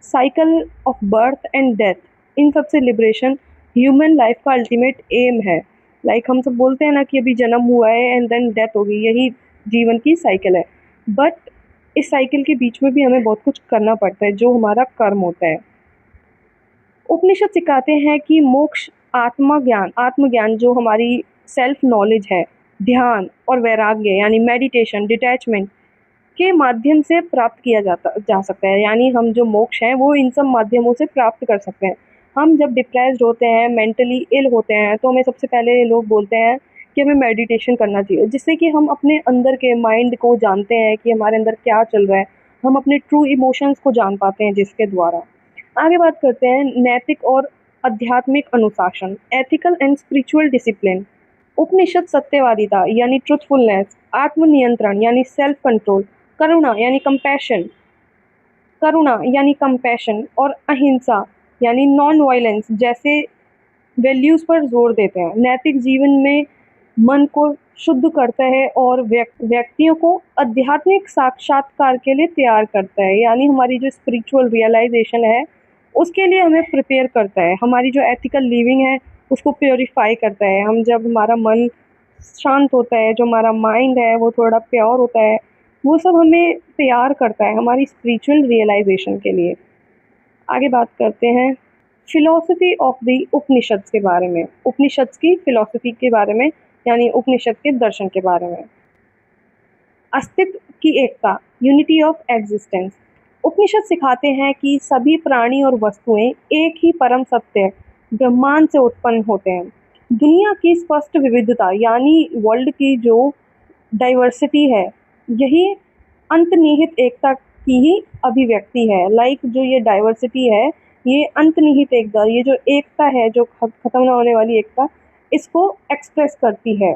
Speaker 1: cycle of birth and death, इन सब से लिबरेशन ह्यूमन लाइफ का अल्टीमेट एम है। लाइक हम सब बोलते हैं ना कि अभी जन्म हुआ है एंड देन डेथ होगी, यही जीवन की साइकिल है। बट इस साइकिल के बीच में भी हमें बहुत कुछ करना पड़ता है, जो हमारा कर्म होता है। उपनिषद सिखाते हैं कि मोक्ष आत्मज्ञान जो हमारी सेल्फ नॉलेज है, ध्यान और वैराग्य यानी मेडिटेशन, डिटैचमेंट के माध्यम से प्राप्त किया जा सकता है। यानी हम जो मोक्ष हैं वो इन सब माध्यमों से प्राप्त कर सकते हैं। हम जब डिप्रेस्ड होते हैं, मेंटली इल होते हैं, तो हमें सबसे पहले लोग बोलते हैं कि हमें मेडिटेशन करना चाहिए, जिससे कि हम अपने अंदर के माइंड को जानते हैं कि हमारे अंदर क्या चल रहा है। हम अपने ट्रू इमोशंस को जान पाते हैं जिसके द्वारा। आगे बात करते हैं नैतिक और आध्यात्मिक अनुशासन, एथिकल एंड स्पिरिचुअल डिसिप्लिन। उपनिषद सत्यवादिता यानी ट्रुथफुलनेस, आत्मनियंत्रण यानी सेल्फ कंट्रोल, करुणा यानी कंपैशन और अहिंसा यानी नॉन वायलेंस जैसे वैल्यूज़ पर जोर देते हैं। नैतिक जीवन में मन को शुद्ध करता है और व्यक्तियों को आध्यात्मिक साक्षात्कार के लिए तैयार करता है। यानी हमारी जो स्पिरिचुअल रियलाइजेशन है उसके लिए हमें प्रिपेयर करता है। हमारी जो एथिकल लिविंग है उसको प्योरीफाई करता है। हम जब हमारा मन शांत होता है, जो हमारा माइंड है वो थोड़ा प्योर होता है, वो सब हमें तैयार करता है हमारी स्पिरिचुअल रियलाइजेशन के लिए। आगे बात करते हैं फिलॉसफी ऑफ द उपनिषद के बारे में, उपनिषद की फिलॉसफी के बारे में, यानी उपनिषद के दर्शन के बारे में। अस्तित्व की एकता, यूनिटी ऑफ एग्जिस्टेंस। उपनिषद सिखाते हैं कि सभी प्राणी और वस्तुएं एक ही परम सत्य ब्रह्मांड से उत्पन्न होते हैं। दुनिया की स्पष्ट विविधता यानी वर्ल्ड की जो डाइवर्सिटी है, यही अंतर्निहित एकता की ही अभिव्यक्ति है। लाइक जो ये डाइवर्सिटी है, ये अंतर्निहित एकता, ये जो एकता है, जो खत्म ना होने वाली एकता, इसको एक्सप्रेस करती है।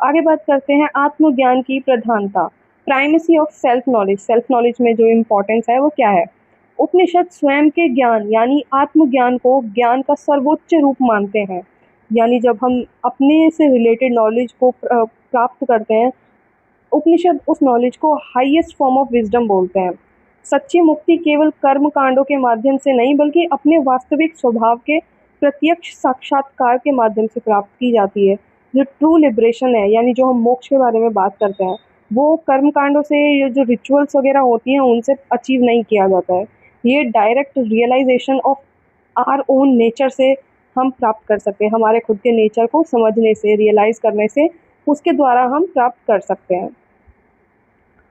Speaker 1: आगे बात करते हैं आत्मज्ञान की प्रधानता, primacy of self knowledge. Self knowledge में जो इम्पोर्टेंस है वो क्या है? उपनिषद स्वयं के ज्ञान यानी आत्मज्ञान को ज्ञान का सर्वोच्च रूप मानते हैं। यानी जब हम अपने से रिलेटेड नॉलेज को प्राप्त करते हैं, उपनिषद उस नॉलेज को हाईएस्ट फॉर्म ऑफ विजडम बोलते हैं। सच्ची मुक्ति केवल कर्म कांडों के माध्यम से नहीं, बल्कि अपने वास्तविक स्वभाव के प्रत्यक्ष साक्षात्कार के माध्यम से प्राप्त की जाती है। जो ट्रू लिबरेशन है, यानी जो हम मोक्ष के बारे में बात करते हैं, वो कर्म कांडों से, ये जो रिचुअल्स वगैरह होती हैं, उनसे अचीव नहीं किया जाता है। ये direct realization of our own nature से हम प्राप्त कर सकते हैं। हमारे खुद के नेचर को समझने से, रियलाइज करने से, उसके द्वारा हम प्राप्त कर सकते हैं।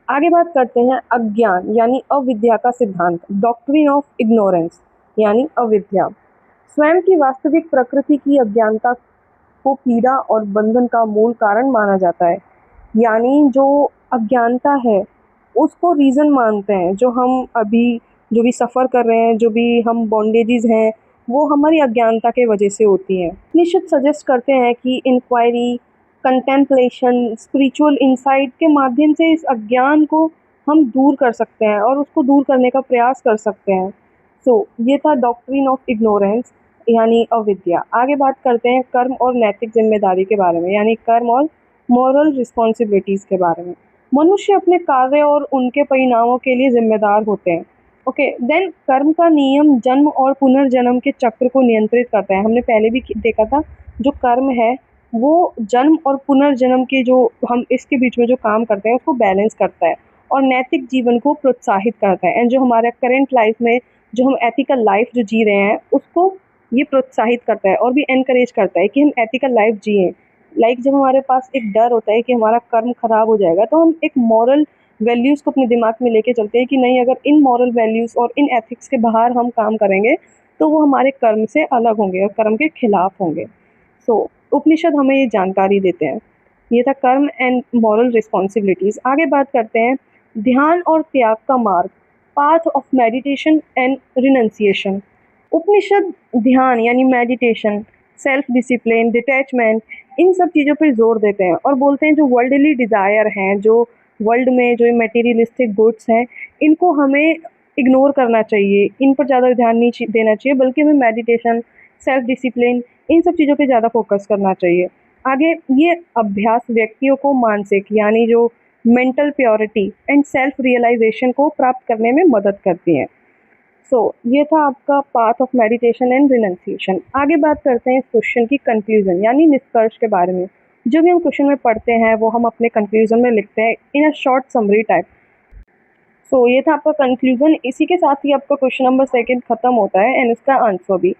Speaker 1: आगे बात करते हैं अज्ञान यानी अविद्या का सिद्धांत, डॉक्ट्रिन ऑफ इग्नोरेंस यानी अविद्या। स्वयं की वास्तविक प्रकृति की अज्ञानता को पीड़ा और बंधन का मूल कारण माना जाता है। यानी जो अज्ञानता है उसको रीज़न मानते हैं। जो हम अभी जो भी सफ़र कर रहे हैं, जो भी हम बॉन्डेजेस हैं, वो हमारी अज्ञानता के वजह से होती हैं। निश्चित सजेस्ट करते हैं कि इंक्वायरी, कंटेम्पलेशन, स्पिरिचुअल इंसाइट के माध्यम से इस अज्ञान को हम दूर कर सकते हैं और उसको दूर करने का प्रयास कर सकते हैं। ये था डॉक्ट्रिन ऑफ इग्नोरेंस यानी अविद्या। आगे बात करते हैं कर्म और नैतिक जिम्मेदारी के बारे में, यानी कर्म और मॉरल रिस्पॉन्सिबिलिटीज़ के बारे में। मनुष्य अपने कार्य और उनके परिणामों के लिए जिम्मेदार होते हैं। देन कर्म का नियम जन्म और पुनर्जन्म के चक्र को नियंत्रित करता है। हमने पहले भी देखा था, जो कर्म है वो जन्म और पुनर्जन्म के जो हम इसके बीच में जो काम करते हैं उसको बैलेंस करता है और नैतिक जीवन को प्रोत्साहित करता है। एंड जो हमारा करंट लाइफ में जो हम एथिकल लाइफ जो जी रहे हैं उसको ये प्रोत्साहित करता है और भी एनकरेज करता है कि हम एथिकल लाइफ जिएं। जब हमारे पास एक डर होता है कि हमारा कर्म खराब हो जाएगा, तो हम एक मॉरल वैल्यूज़ को अपने दिमाग में लेके चलते हैं कि नहीं, अगर इन मॉरल वैल्यूज़ और इन एथिक्स के बाहर हम काम करेंगे तो वो हमारे कर्म से अलग होंगे और कर्म के खिलाफ होंगे। उपनिषद हमें ये जानकारी देते हैं। ये था कर्म एंड मॉरल रिस्पॉन्सिबिलिटीज़। आगे बात करते हैं ध्यान और त्याग का मार्ग, path of meditation and renunciation. Upanishad ध्यान यानी मेडिटेशन, सेल्फ डिसिप्लिन, डिटैचमेंट, इन सब चीज़ों पर जोर देते हैं और बोलते हैं जो वर्ल्डली डिज़ायर हैं, जो वर्ल्ड में जो मटेरियलिस्टिक गुड्स हैं, इनको हमें इग्नोर करना चाहिए, इन पर ज़्यादा ध्यान नहीं देना चाहिए, बल्कि हमें मेडिटेशन, सेल्फ डिसिप्लिन, इन सब चीज़ों पे ज़्यादा फोकस करना चाहिए। आगे ये अभ्यास व्यक्तियों को मानसिक यानी जो mental purity and self realization को प्राप्त करने में मदद करती हैं। ये था आपका path of meditation and renunciation. आगे बात करते हैं इस क्वेश्चन की कंक्लूजन यानी निष्कर्ष के बारे में। जो भी हम क्वेश्चन में पढ़ते हैं वो हम अपने कंक्लूजन में लिखते हैं इन अ शॉर्ट समरी टाइप। ये था आपका कंक्लूजन। इसी के साथ ही आपका क्वेश्चन नंबर 2 खत्म होता है एंड इसका आंसर भी।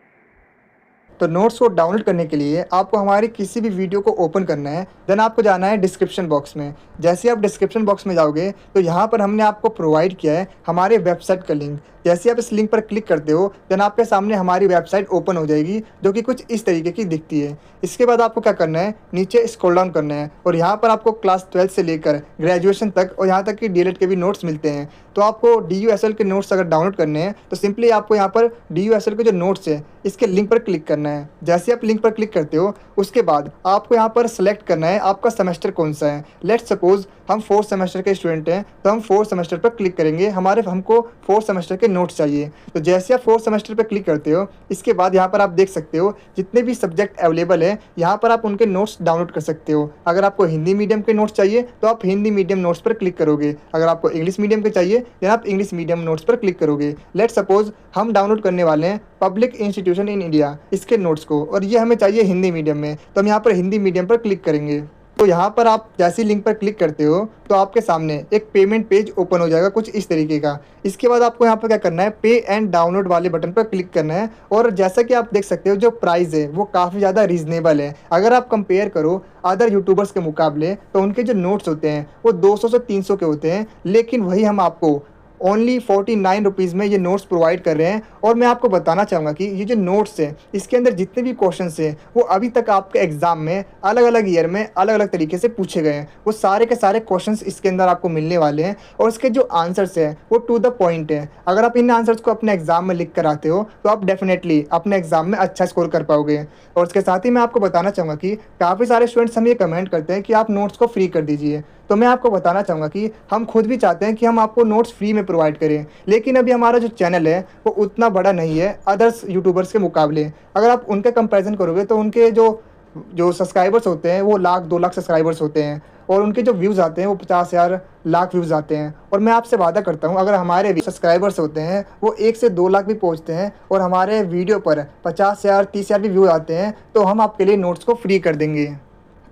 Speaker 2: तो नोट्स को डाउनलोड करने के लिए आपको हमारी किसी भी वीडियो को ओपन करना है, देन आपको जाना है डिस्क्रिप्शन बॉक्स में। जैसे आप डिस्क्रिप्शन बॉक्स में जाओगे तो यहाँ पर हमने आपको प्रोवाइड किया है हमारे वेबसाइट का लिंक। जैसे आप इस लिंक पर क्लिक करते हो देन आपके सामने हमारी वेबसाइट ओपन हो जाएगी, जो कि कुछ इस तरीके की दिखती है। इसके बाद आपको क्या करना है, नीचे स्क्रॉल डाउन करना है और यहाँ पर आपको क्लास 12 से लेकर ग्रेजुएशन तक और यहाँ तक कि डीएलएड के भी नोट्स मिलते हैं। तो आपको DUSL के नोट्स अगर डाउनलोड करने हैं तो सिंपली आपको यहाँ पर DUSL के जो नोट्स है इसके लिंक पर क्लिक करना है। जैसे आप लिंक पर क्लिक करते हो उसके बाद आपको यहाँ पर सेलेक्ट करना है आपका सेमेस्टर कौन सा है। लेट्स सपोज हम 4th सेमेस्टर के स्टूडेंट हैं तो हम 4th सेमेस्टर पर क्लिक करेंगे, हमको 4th सेमेस्टर के नोट्स चाहिए। तो जैसे आप 4th सेमेस्टर पर क्लिक करते हो इसके बाद यहाँ पर आप देख सकते हो जितने भी सब्जेक्ट अवेलेबल है यहाँ पर आप उनके नोट्स डाउनलोड कर सकते हो। अगर आपको हिंदी मीडियम के नोट्स चाहिए तो आप हिंदी मीडियम नोट्स पर क्लिक करोगे, अगर आपको इंग्लिश मीडियम के चाहिए तो आप इंग्लिश मीडियम नोट्स पर क्लिक करोगे। लेट्स सपोज हम डाउनलोड करने वाले हैं पब्लिक इंस्टीट्यूशन इन इंडिया इसके नोट्स को, और ये हमें चाहिए हिंदी मीडियम में, तो हम यहाँ पर हिंदी मीडियम पर क्लिक करेंगे। तो यहाँ पर आप जैसे लिंक पर क्लिक करते हो तो आपके सामने एक पेमेंट पेज ओपन हो जाएगा कुछ इस तरीके का। इसके बाद आपको यहाँ पर क्या करना है, पे एंड डाउनलोड वाले बटन पर क्लिक करना है। और जैसा कि आप देख सकते हो जो प्राइस है वो काफ़ी ज़्यादा रीजनेबल है। अगर आप कंपेयर करो अदर यूट्यूबर्स के मुकाबले तो उनके जो नोट्स होते हैं वो 200 से 300 के होते हैं, लेकिन वही हम आपको ओनली 49 रुपीज़ में ये नोट्स प्रोवाइड कर रहे हैं और मैं आपको बताना चाहूँगा कि ये जो नोट्स हैं, इसके अंदर जितने भी क्वेश्चंस हैं, वो अभी तक आपके एग्ज़ाम में अलग-अलग ईयर में अलग-अलग तरीके से पूछे गए हैं। वो सारे के सारे क्वेश्चंस इसके अंदर आपको मिलने वाले हैं और इसके जो आंसर्स हैं, वो टू द पॉइंट हैं। अगर आप इन आंसर्स को अपने एग्ज़ाम में लिख कर आते हो, तो आप डेफ़िनेटली अपने एग्ज़ाम में अच्छा स्कोर कर पाओगे। और इसके साथ ही मैं आपको बताना चाहूँगा कि काफ़ी सारे स्टूडेंट्स हमें ये कमेंट करते हैं कि आप नोट्स को फ्री कर दीजिए। तो मैं आपको बताना चाहूँगा कि हम खुद भी चाहते हैं कि हम आपको नोट्स फ्री में प्रोवाइड करें, लेकिन अभी हमारा जो चैनल है वो उतना बड़ा नहीं है अदर्स यूट्यूबर्स के मुकाबले। अगर आप उनका कंपैरिज़न करोगे तो उनके जो जो सब्सक्राइबर्स होते हैं वो लाख 2 लाख सब्सक्राइबर्स होते हैं और उनके जो व्यूज़ आते हैं वो 50,000 लाख व्यूज़ आते हैं। और मैं आपसे वादा करता हूँ, अगर हमारे भी सब्सक्राइबर्स होते हैं वो 1 से 2 लाख भी पहुँचते हैं और हमारे वीडियो पर 50,000 30,000 भी व्यू आते हैं, तो हम आपके लिए नोट्स को फ्री कर देंगे।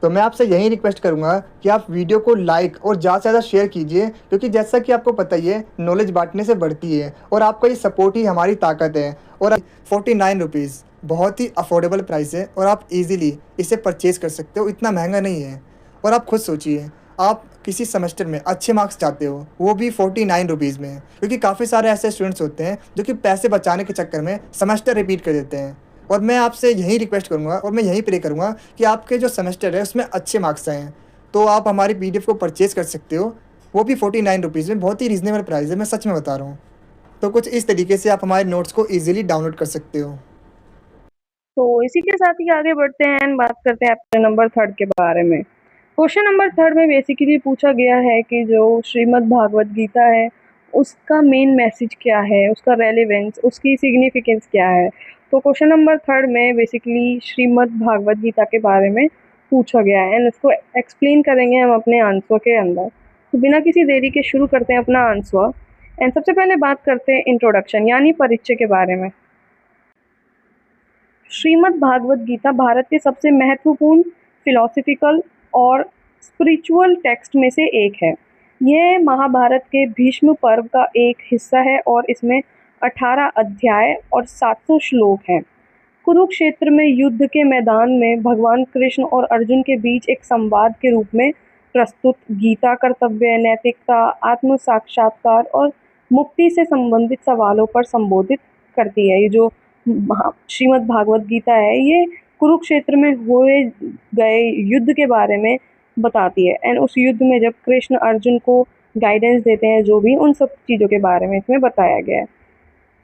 Speaker 2: तो मैं आपसे यही रिक्वेस्ट करूँगा कि आप वीडियो को लाइक और ज़्यादा से ज़्यादा शेयर कीजिए, क्योंकि जैसा कि आपको पता ही है, नॉलेज बाँटने से बढ़ती है और आपका ये सपोर्ट ही हमारी ताकत है। और 49 रुपीज़ बहुत ही अफोर्डेबल प्राइस है और आप ईज़िली इसे परचेज़ कर सकते हो, इतना महंगा नहीं है। और आप खुद सोचिए, आप किसी सेमेस्टर में अच्छे मार्क्स चाहते हो, वो भी 49 रुपीज़ में, क्योंकि काफ़ी सारे ऐसे स्टूडेंट्स होते हैं जो कि पैसे बचाने के चक्कर में सेमेस्टर रिपीट कर देते हैं। और मैं आपसे यही रिक्वेस्ट करूँगा और मैं यही प्रे करूँगा कि आपके जो सेमेस्टर है उसमें अच्छे मार्क्स आएँ। तो आप हमारी पीडीएफ को परचेज़ कर सकते हो, वो भी 49 रुपीज़ में, बहुत ही रीज़नेबल प्राइस है, मैं सच में बता रहा हूँ। तो कुछ इस तरीके से आप हमारे नोट्स को ईज़िली डाउनलोड कर सकते हो।
Speaker 1: तो इसी के साथ ही आगे बढ़ते हैं एंड बात करते हैं अपने नंबर 3 के बारे में। क्वेश्चन नंबर 3 में बेसिकली पूछा गया है कि जो श्रीमद् भागवत गीता है, उसका मेन मैसेज क्या है, उसका रेलेवेंस, उसकी सिग्निफिकेंस क्या है। तो क्वेश्चन नंबर 3 में बेसिकली श्रीमद् भागवत गीता के बारे में पूछा गया है एंड उसको एक्सप्लेन करेंगे हम अपने आंसर के अंदर। तो बिना किसी देरी के शुरू करते हैं अपना आंसर एंड सबसे पहले बात करते हैं इंट्रोडक्शन यानी परिचय के बारे में। श्रीमद् भागवत गीता भारत के सबसे महत्वपूर्ण फिलोसफिकल और स्पिरिचुअल टेक्स्ट में से एक है। यह महाभारत के भीष्म पर्व का एक हिस्सा है और इसमें 18 अध्याय और 700 श्लोक हैं। कुरुक्षेत्र में युद्ध के मैदान में भगवान कृष्ण और अर्जुन के बीच एक संवाद के रूप में प्रस्तुत गीता कर्तव्य, नैतिकता, आत्म साक्षात्कार और मुक्ति से संबंधित सवालों पर संबोधित करती है। ये जो श्रीमद् भागवत गीता है, ये कुरुक्षेत्र में हुए गए युद्ध के बारे में बताती है एंड उस युद्ध में जब कृष्ण अर्जुन को गाइडेंस देते हैं, जो भी उन सब चीज़ों के बारे में इसमें बताया गया है।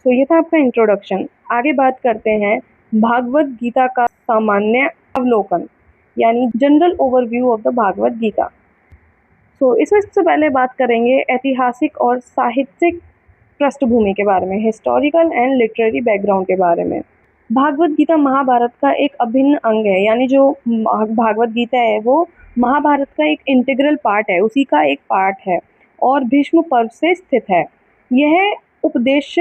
Speaker 1: तो ये था आपका इंट्रोडक्शन। आगे बात करते हैं भागवत गीता का सामान्य अवलोकन यानी general overview of the Bhagavad Gita. तो इसमें सबसे पहले बात करेंगे ऐतिहासिक और साहित्यिक पृष्ठभूमि के बारे में, हिस्टोरिकल एंड लिटरेरी बैकग्राउंड के बारे में। भागवत गीता महाभारत का एक अभिन्न अंग है, यानी जो भागवत गीता है वो महाभारत का एक इंटीग्रल पार्ट है, उसी का एक पार्ट है और भीष्म पर्व से स्थित है। यह उपदेश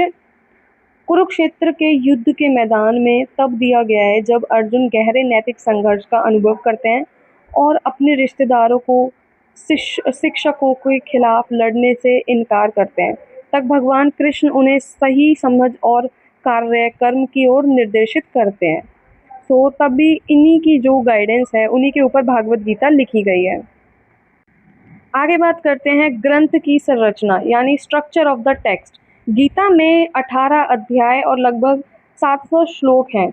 Speaker 1: कुरुक्षेत्र के युद्ध के मैदान में तब दिया गया है जब अर्जुन गहरे नैतिक संघर्ष का अनुभव करते हैं और अपने रिश्तेदारों को शिक्षकों के खिलाफ लड़ने से इनकार करते हैं। तक भगवान कृष्ण उन्हें सही समझ और कार्य कर्म की ओर निर्देशित करते हैं। तो तभी इन्हीं की जो गाइडेंस है उन्हीं के ऊपर भागवत गीता लिखी गई है। आगे बात करते हैं ग्रंथ की संरचना यानी structure of the text. Gita में 18 अध्याय और लगभग 700 श्लोक हैं,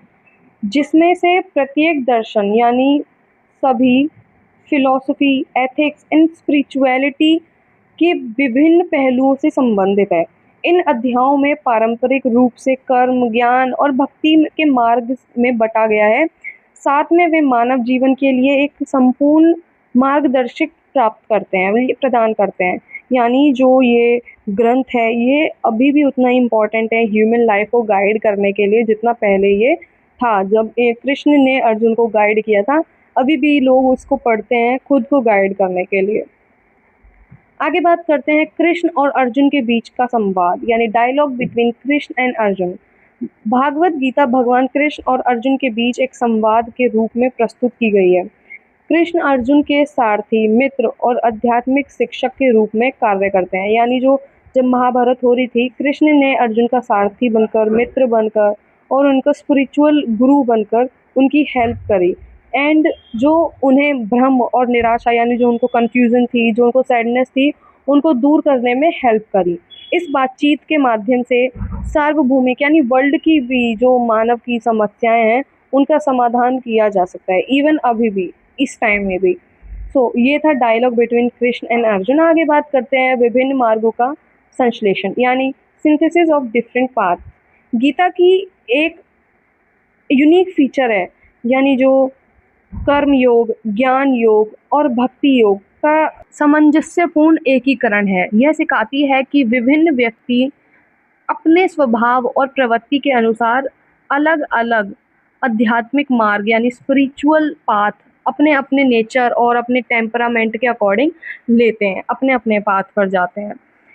Speaker 1: जिसमें से प्रत्येक दर्शन यानी सभी फिलॉसफी, एथिक्स एंड स्पिरिचुअलिटी के विभिन्न पहलुओं से संबंधित है। इन अध्यायों में पारंपरिक रूप से कर्म, ज्ञान और भक्ति के मार्ग में बटा गया है। साथ में वे मानव जीवन के लिए एक संपूर्ण मार्गदर्शक प्रदान करते हैं। यानी जो ये ग्रंथ है ये अभी भी उतना ही इम्पोर्टेंट है ह्यूमन लाइफ को गाइड करने के लिए जितना पहले ये था। जब कृष्ण ने अर्जुन को गाइड किया था, अभी भी लोग उसको पढ़ते हैं खुद को गाइड करने के लिए। आगे बात करते हैं कृष्ण और अर्जुन के बीच का संवाद यानी dialogue between Krishna and Arjun. Bhagavad Gita भगवान कृष्ण और अर्जुन के बीच एक संवाद के रूप में प्रस्तुत की गई है। कृष्ण अर्जुन के सारथी, मित्र और आध्यात्मिक शिक्षक के रूप में कार्य करते हैं। यानी जब महाभारत हो रही थी, कृष्ण ने अर्जुन का सारथी बनकर, मित्र बनकर और उनका स्पिरिचुअल गुरु बनकर उनकी हेल्प करी एंड जो उन्हें भ्रम और निराशा यानी जो उनको कन्फ्यूज़न थी, जो उनको सैडनेस थी, उनको दूर करने में हेल्प करी। इस बातचीत के माध्यम से सार्वभौमिक यानी वर्ल्ड की भी जो मानव की समस्याएं हैं उनका समाधान किया जा सकता है, इवन अभी भी, इस टाइम में भी। ये था dialogue between Krishna and Arjun. आगे बात करते हैं विभिन्न मार्गों का संश्लेषण यानी synthesis of different path. Gita की एक यूनिक फीचर है, यानी जो कर्म योग, ज्ञान योग और भक्ति योग का सामंजस्यपूर्ण एकीकरण है। यह सिखाती है कि विभिन्न व्यक्ति अपने स्वभाव और प्रवृत्ति के अनुसार अलग अलग आध्यात्मिक मार्ग यानी स्पिरिचुअल पाथ अपने अपने नेचर और अपने टेम्परामेंट के अकॉर्डिंग लेते हैं, अपने अपने पाथ पर जाते हैं।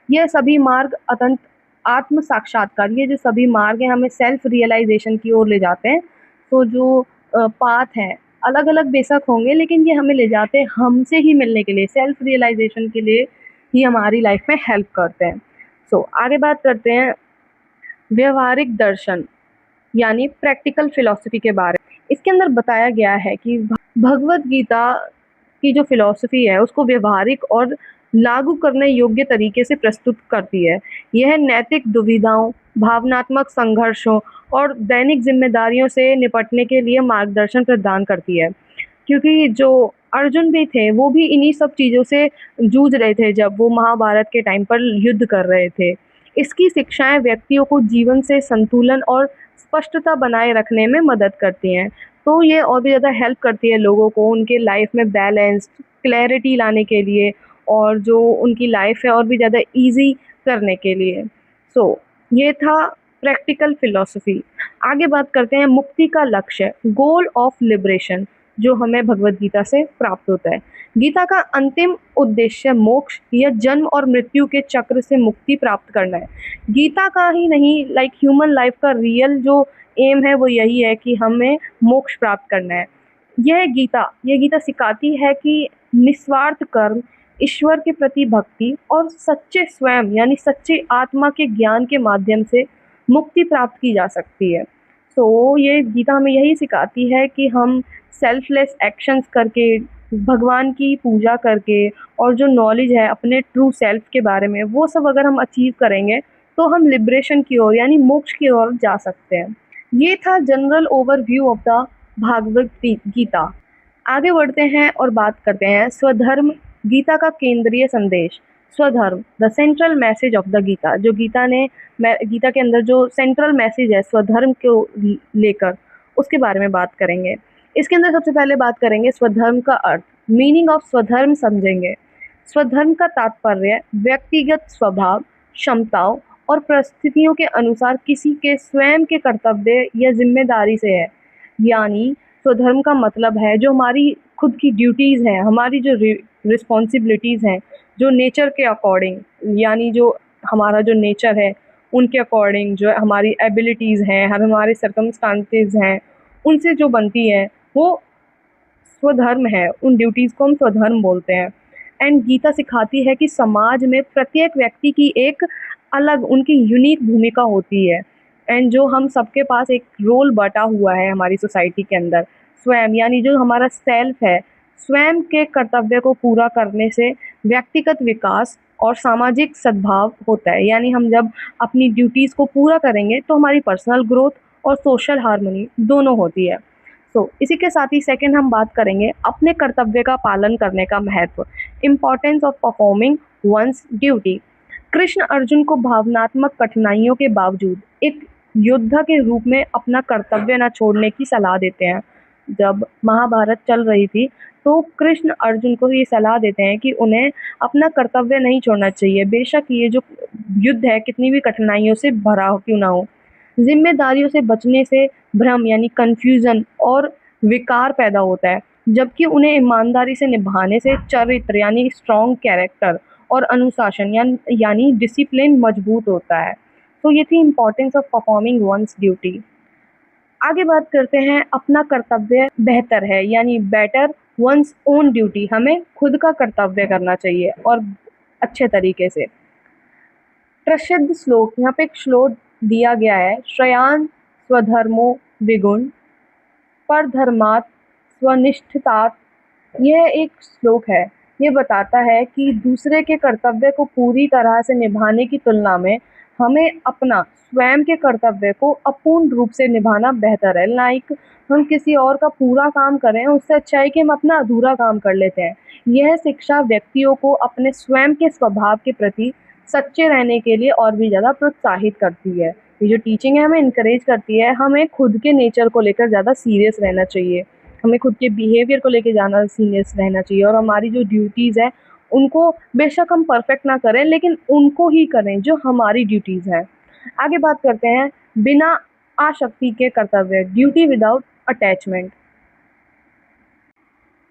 Speaker 1: यह सभी मार्ग अतंत आत्म साक्षात्कार, ये जो सभी मार्ग हैं हमें सेल्फ रियलाइजेशन की ओर ले जाते हैं। तो जो पाथ हैं अलग अलग बेशक होंगे, लेकिन ये हमें ले जाते हैं हमसे ही मिलने के लिए, सेल्फ रियलाइजेशन के लिए ही हमारी लाइफ में हेल्प करते हैं। आगे बात करते हैं व्यवहारिक दर्शन यानी प्रैक्टिकल फिलॉसफी के बारे में। इसके अंदर बताया गया है कि भगवत गीता की जो फिलॉसफी है उसको व्यवहारिक और लागू करने योग्य तरीके से प्रस्तुत करती है। यह नैतिक दुविधाओं, भावनात्मक संघर्षों और दैनिक जिम्मेदारियों से निपटने के लिए मार्गदर्शन प्रदान करती है। क्योंकि जो अर्जुन भी थे वो भी इन्हीं सब चीज़ों से जूझ रहे थे जब वो महाभारत के टाइम पर युद्ध कर रहे थे। इसकी शिक्षाएं व्यक्तियों को जीवन से संतुलन और स्पष्टता बनाए रखने में मदद करती हैं। तो ये और भी ज़्यादा हेल्प करती है लोगों को उनके लाइफ में बैलेंस, क्लैरिटी लाने के लिए और जो उनकी लाइफ है और भी ज़्यादा ईज़ी करने के लिए। ये था प्रैक्टिकल फिलॉसफी। आगे बात करते हैं मुक्ति का लक्ष्य, गोल ऑफ लिबरेशन, जो हमें भगवत गीता से प्राप्त होता है। गीता का अंतिम उद्देश्य मोक्ष या जन्म और मृत्यु के चक्र से मुक्ति प्राप्त करना है। गीता का ही नहीं, लाइक ह्यूमन लाइफ का रियल जो एम है वो यही है कि हमें मोक्ष प्राप्त करना है। यह गीता सिखाती है कि निस्वार्थ कर्म, ईश्वर के प्रति भक्ति और सच्चे स्वयं यानी सच्चे आत्मा के ज्ञान के माध्यम से मुक्ति प्राप्त की जा सकती है। ये गीता हमें यही सिखाती है कि हम सेल्फलेस एक्शंस करके, भगवान की पूजा करके और जो नॉलेज है अपने ट्रू सेल्फ के बारे में वो सब अगर हम अचीव करेंगे तो हम लिबरेशन की ओर यानी मोक्ष की ओर जा सकते हैं। ये था general overview of the Bhagavad Gita. आगे बढ़ते हैं और बात करते हैं स्वधर्म, गीता का केंद्रीय संदेश। Swadharma, the central message of the Gita. जो गीता के अंदर जो सेंट्रल मैसेज है स्वधर्म को लेकर, उसके बारे में बात करेंगे। इसके अंदर सबसे पहले बात करेंगे स्वधर्म का अर्थ, मीनिंग ऑफ स्वधर्म समझेंगे। स्वधर्म का तात्पर्य व्यक्तिगत स्वभाव, क्षमताओं और परिस्थितियों के अनुसार किसी के स्वयं के कर्तव्य या जिम्मेदारी से है। यानी स्वधर्म का मतलब है जो हमारी खुद की ड्यूटीज़ हैं, हमारी जो रिस्पॉन्सिबिलिटीज़ हैं, जो नेचर के अकॉर्डिंग, यानी जो हमारा जो नेचर है उनके अकॉर्डिंग, जो हमारी एबिलिटीज़ हैं, हमारे सर्कमस्टांसेस हैं, उनसे जो बनती है वो स्वधर्म है। उन ड्यूटीज़ को हम स्वधर्म बोलते हैं। एंड गीता सिखाती है कि समाज में प्रत्येक व्यक्ति की एक अलग, उनकी यूनिक भूमिका होती है एंड जो हम सबके पास एक रोल बटा हुआ है हमारी सोसाइटी के अंदर। स्वयं यानी जो हमारा सेल्फ है, स्वयं के कर्तव्य को पूरा करने से व्यक्तिगत विकास और सामाजिक सद्भाव होता है। यानी हम जब अपनी ड्यूटीज़ को पूरा करेंगे तो हमारी पर्सनल ग्रोथ और सोशल हार्मनी दोनों होती है। इसी के साथ ही सेकंड हम बात करेंगे अपने कर्तव्य का पालन करने का महत्व, importance of performing once duty. Krishna Arjun को भावनात्मक कठिनाइयों के बावजूद एक योद्धा के रूप में अपना कर्तव्य न छोड़ने की सलाह देते हैं। जब महाभारत चल रही थी तो कृष्ण अर्जुन को ये सलाह देते हैं कि उन्हें अपना कर्तव्य नहीं छोड़ना चाहिए, बेशक ये जो युद्ध है कितनी भी कठिनाइयों से भरा हो क्यों ना हो। जिम्मेदारियों से बचने से भ्रम यानी कंफ्यूजन और विकार पैदा होता है, जबकि उन्हें ईमानदारी से निभाने से चरित्र यानी स्ट्रॉन्ग कैरेक्टर और अनुशासन यानी डिसिप्लिन मजबूत होता है। ये थी importance of performing once duty. आगे बात करते हैं अपना कर्तव्य बेहतर है यानी बेटर वंस ओन ड्यूटी। हमें खुद का कर्तव्य करना चाहिए और अच्छे तरीके से। प्रसिद्ध श्लोक, यहाँ पे एक श्लोक दिया गया है, श्रेयान स्वधर्मो विगुण परधर्मात् स्वनिष्ठतात्। यह एक श्लोक है, ये बताता है कि दूसरे के कर्तव्य को पूरी तरह से निभाने की तुलना में हमें अपना स्वयं के कर्तव्य को अपूर्ण रूप से निभाना बेहतर है। लाइक हम किसी और का पूरा काम करें, उससे अच्छा है कि हम अपना अधूरा काम कर लेते हैं। यह शिक्षा व्यक्तियों को अपने स्वयं के स्वभाव के प्रति सच्चे रहने के लिए और भी ज़्यादा प्रोत्साहित करती है। ये जो टीचिंग है हमें इनकरेज करती है, हमें खुद के नेचर को लेकर ज़्यादा सीरियस रहना चाहिए, हमें खुद के बिहेवियर को लेकर ज़्यादा सीरियस रहना चाहिए, और हमारी जो ड्यूटीज़ है उनको बेशक हम परफेक्ट ना करें, लेकिन उनको ही करें जो हमारी ड्यूटीज़ हैं। आगे बात करते हैं बिना आसक्ति के कर्तव्य, ड्यूटी विदाउट अटैचमेंट।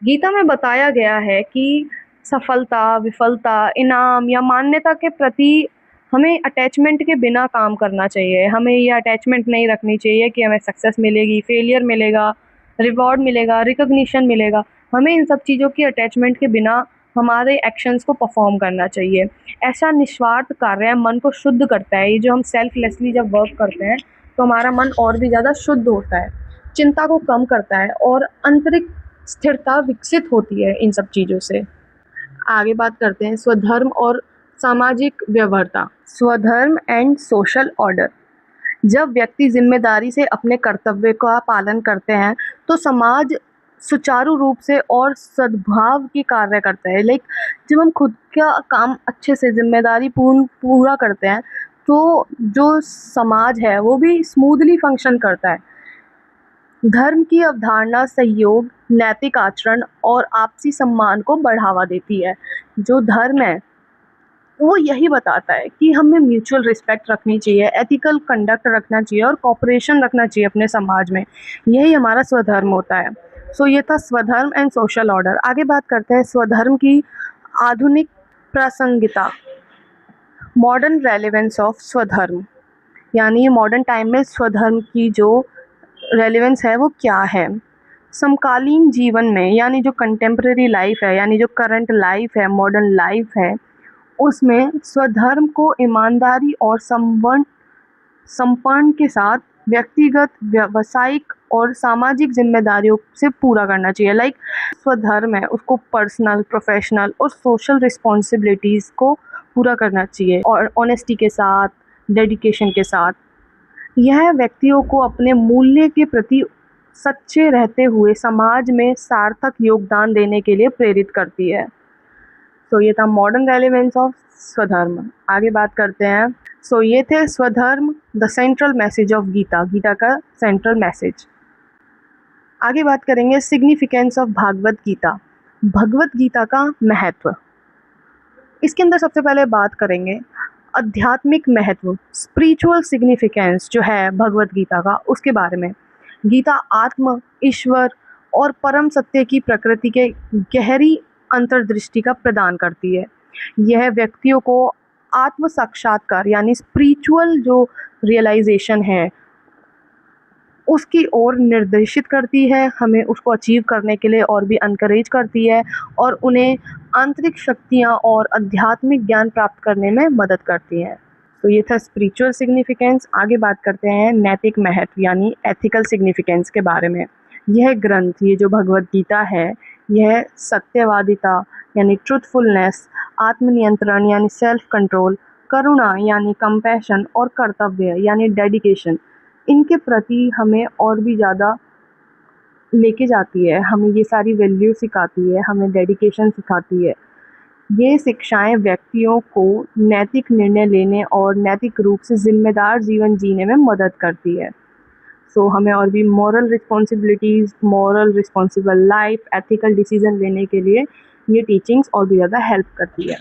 Speaker 1: गीता में बताया गया है कि सफलता, विफलता, इनाम या मान्यता के प्रति हमें अटैचमेंट के बिना काम करना चाहिए। हमें ये अटैचमेंट नहीं रखनी चाहिए कि हमें सक्सेस मिलेगी, फेलियर मिलेगा, रिवॉर्ड मिलेगा, रिकॉग्निशन मिलेगा। हमें इन सब चीज़ों की अटैचमेंट के बिना हमारे एक्शंस को परफॉर्म करना चाहिए। ऐसा निस्वार्थ कार्य मन को शुद्ध करता है। ये जो हम सेल्फलेसली जब वर्क करते हैं तो हमारा मन और भी ज़्यादा शुद्ध होता है, चिंता को कम करता है और आंतरिक स्थिरता विकसित होती है इन सब चीज़ों से। आगे बात करते हैं स्वधर्म और सामाजिक व्यवहार्यता, स्वधर्म एंड सोशल ऑर्डर। जब व्यक्ति जिम्मेदारी से अपने कर्तव्य का पालन करते हैं तो समाज सुचारू रूप से और सद्भाव की कार्य करता है। लाइक जब हम खुद का काम अच्छे से जिम्मेदारी पूरा करते हैं तो जो समाज है वो भी स्मूथली फंक्शन करता है। धर्म की अवधारणा सहयोग, नैतिक आचरण और आपसी सम्मान को बढ़ावा देती है। जो धर्म है वो यही बताता है कि हमें म्यूचुअल रिस्पेक्ट रखनी चाहिए, एथिकल कंडक्ट रखना चाहिए और कॉपरेशन रखना चाहिए अपने समाज में। यही हमारा स्वधर्म होता है। सो ये था स्वधर्म एंड सोशल ऑर्डर। आगे बात करते हैं स्वधर्म की आधुनिक प्रासंगिकता, मॉडर्न रेलेवेंस ऑफ स्वधर्म, यानी मॉडर्न टाइम में स्वधर्म की जो रेलेवेंस है वो क्या है। समकालीन जीवन में यानी जो कंटेम्प्रेरी लाइफ है, यानी जो करंट लाइफ है, मॉडर्न लाइफ है, उसमें स्वधर्म को ईमानदारी और समर्पण के साथ व्यक्तिगत, व्यावसायिक और सामाजिक जिम्मेदारियों से पूरा करना चाहिए। लाइक स्वधर्म है उसको पर्सनल, प्रोफेशनल और सोशल रिस्पॉन्सिबिलिटीज़ को पूरा करना चाहिए और ऑनेस्टी के साथ, डेडिकेशन के साथ। यह व्यक्तियों को अपने मूल्य के प्रति सच्चे रहते हुए समाज में सार्थक योगदान देने के लिए प्रेरित करती है। सो ये था मॉडर्न रेलेवेंस ऑफ स्वधर्म। आगे बात करते हैं। सो ये थे Swadharma, the central message of Gita, Gita का सेंट्रल मैसेज। आगे बात करेंगे सिग्निफिकेंस ऑफ भागवत गीता, भगवत गीता का महत्व। इसके अंदर सबसे पहले बात करेंगे आध्यात्मिक महत्व, स्पिरिचुअल सिग्निफिकेंस जो है भगवत गीता का, उसके बारे में। गीता आत्म, ईश्वर और परम सत्य की प्रकृति के गहरी अंतर्दृष्टि का प्रदान करती है। यह व्यक्तियों को आत्म साक्षात्कार यानी स्पिरिचुअल जो रियलाइजेशन है उसकी ओर निर्देशित करती है, हमें उसको अचीव करने के लिए और भी अनकरेज करती है और उन्हें आंतरिक शक्तियाँ और आध्यात्मिक ज्ञान प्राप्त करने में मदद करती हैं। तो ये था स्पिरिचुअल सिग्निफिकेंस। आगे बात करते हैं नैतिक महत्व यानी एथिकल सिग्निफिकेंस के बारे में। यह ग्रंथ, ये जो भगवत गीता है, यह सत्यवादिता यानी ट्रुथफुलनेस, आत्मनियंत्रण यानी सेल्फ कंट्रोल, करुणा यानी कंपैशन और कर्तव्य यानी डेडिकेशन, इनके प्रति हमें और भी ज़्यादा लेके जाती है। हमें ये सारी वैल्यू सिखाती है, हमें डेडिकेशन सिखाती है। ये शिक्षाएं व्यक्तियों को नैतिक निर्णय लेने और नैतिक रूप से जिम्मेदार जीवन जीने में मदद करती है। सो हमें और भी moral responsibilities, moral responsible life, ethical decision लेने के लिए ये टीचिंग्स और भी ज़्यादा हेल्प करती है।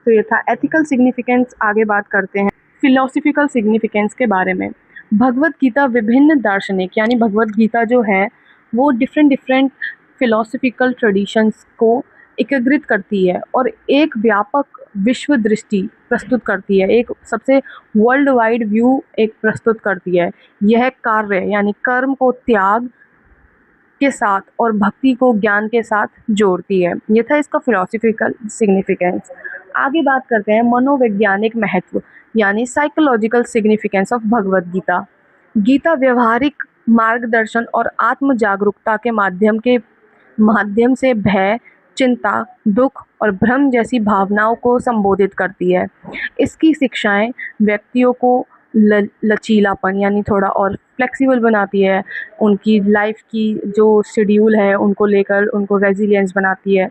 Speaker 1: तो ये था एथिकल सिग्निफिकेंस। आगे बात करते हैं फिलोसफिकल सिग्निफिकेंस के बारे में। भगवत गीता विभिन्न दार्शनिक यानी भगवत गीता जो है वो डिफरेंट फिलोसफिकल ट्रेडिशंस को एकीकृत करती है और एक व्यापक विश्व दृष्टि प्रस्तुत करती है, एक सबसे वर्ल्ड वाइड व्यू एक प्रस्तुत करती है। यह कार्य यानी कर्म को त्याग के साथ और भक्ति को ज्ञान के साथ जोड़ती है। यह था इसका फिलोसफिकल सिग्निफिकेंस। आगे बात करते हैं मनोवैज्ञानिक महत्व यानी psychological significance of Bhagavad Gita. Gita व्यवहारिक मार्गदर्शन और आत्म जागरूकता के माध्यम से भय, चिंता, दुख और भ्रम जैसी भावनाओं को संबोधित करती है। इसकी शिक्षाएं व्यक्तियों को लचीलापन यानी थोड़ा और फ्लेक्सिबल बनाती है, उनकी लाइफ की जो शेड्यूल है उनको लेकर उनको रेजिलियंस बनाती है,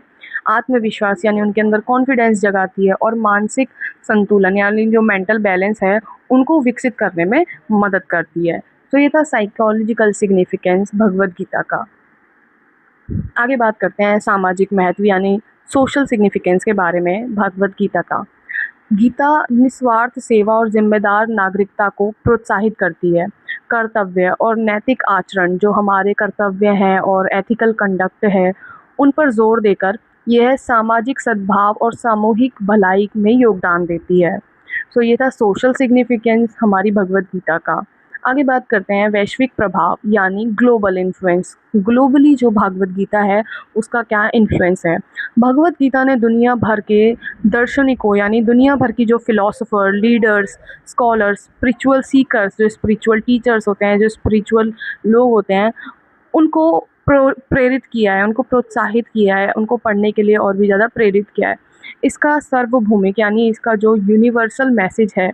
Speaker 1: आत्मविश्वास यानी उनके अंदर कॉन्फिडेंस जगाती है और मानसिक संतुलन यानी जो मेंटल बैलेंस है उनको विकसित करने में मदद करती है। तो ये था साइकोलॉजिकल सिग्निफिकेंस भगवद गीता का। आगे बात करते हैं सामाजिक महत्व यानी सोशल सिग्निफिकेंस के बारे में भगवद गीता का। गीता निस्वार्थ सेवा और जिम्मेदार नागरिकता को प्रोत्साहित करती है। कर्तव्य और नैतिक आचरण जो हमारे कर्तव्य हैं और एथिकल कंडक्ट है उन पर जोर देकर यह सामाजिक सद्भाव और सामूहिक भलाई में योगदान देती है। सो ये था सोशल सिग्निफिकेंस हमारी भगवद गीता का। आगे बात करते हैं वैश्विक प्रभाव यानी ग्लोबल इन्फ्लुएंस। ग्लोबली जो भगवद गीता है उसका क्या इन्फ्लुएंस है। भगवद गीता ने दुनिया भर के दार्शनिकों यानी दुनिया भर की जो philosopher, leaders, scholars, spiritual seekers, जो स्पिरिचुअल टीचर्स होते हैं, जो स्पिरिचुअल लोग होते हैं, उनको प्रेरित किया है, उनको प्रोत्साहित किया है, उनको पढ़ने के लिए और भी ज़्यादा प्रेरित किया है। इसका सार्वभौमिक यानी इसका जो यूनिवर्सल मैसेज है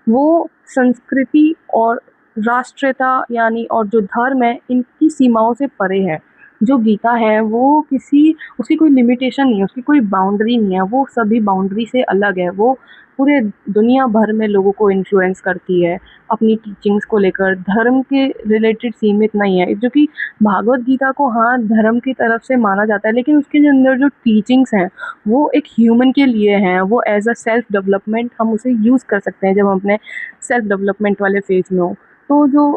Speaker 1: वो संस्कृति और राष्ट्रीयता यानी और जो धर्म है इनकी सीमाओं से परे है। जो गीता है वो उसकी कोई लिमिटेशन नहीं है, उसकी कोई बाउंड्री नहीं है, वो सभी बाउंड्री से अलग है। वो पूरे दुनिया भर में लोगों को इन्फ्लुएंस करती है अपनी टीचिंग्स को लेकर, धर्म के रिलेटेड सीमित नहीं है। जो कि भागवत गीता को हाँ धर्म की तरफ से माना जाता है लेकिन उसके अंदर जो टीचिंग्स हैं वो एक ह्यूमन के लिए हैं, वो एज अ सेल्फ डेवलपमेंट हम उसे यूज़ कर सकते हैं जब हम अपने सेल्फ डेवलपमेंट वाले फेज में हो। तो जो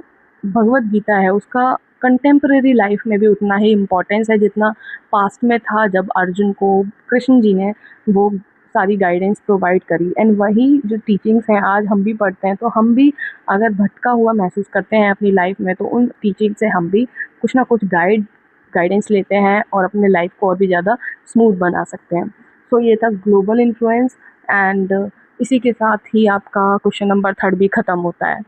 Speaker 1: भगवद गीता है उसका कंटेम्प्रेरी लाइफ में भी उतना ही इम्पोर्टेंस है जितना पास्ट में था जब अर्जुन को कृष्ण जी ने वो सारी गाइडेंस प्रोवाइड करी। एंड वही जो टीचिंग्स हैं आज हम भी पढ़ते हैं, तो हम भी अगर भटका हुआ महसूस करते हैं अपनी लाइफ में तो उन टीचिंग से हम भी कुछ ना कुछ गाइडेंस लेते हैं और अपने लाइफ को और भी ज़्यादा स्मूथ बना सकते हैं। सो ये था ग्लोबल इन्फ्लुएंस। एंड इसी के साथ ही आपका क्वेश्चन नंबर 3 भी ख़त्म होता है।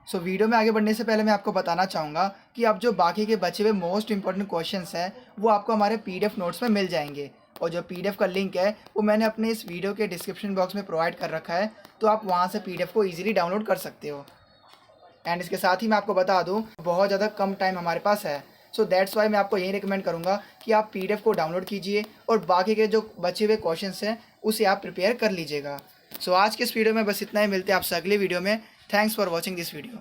Speaker 2: वीडियो में आगे बढ़ने से पहले मैं आपको बताना चाहूँगा कि आप जो बाकी के बचे हुए मोस्ट इंपॉर्टेंट क्वेश्चंस हैं वो आपको हमारे PDF नोट्स में मिल जाएंगे, और जो PDF का लिंक है वो मैंने अपने इस वीडियो के डिस्क्रिप्शन बॉक्स में प्रोवाइड कर रखा है, तो आप वहाँ से PDF को ईजिली डाउनलोड कर सकते हो। एंड इसके साथ ही मैं आपको बता दूँ बहुत ज़्यादा कम टाइम हमारे पास है, सो दैट्स वाई मैं आपको यही रिकमेंड करूँगा कि आप PDF को डाउनलोड कीजिए और बाकी के जो बचे हुए क्वेश्चंस हैं उसे आप प्रिपेयर कर लीजिएगा। सो आज के इस वीडियो में बस इतना ही, मिलते हैं आपसे अगले वीडियो में। Thanks for watching this video.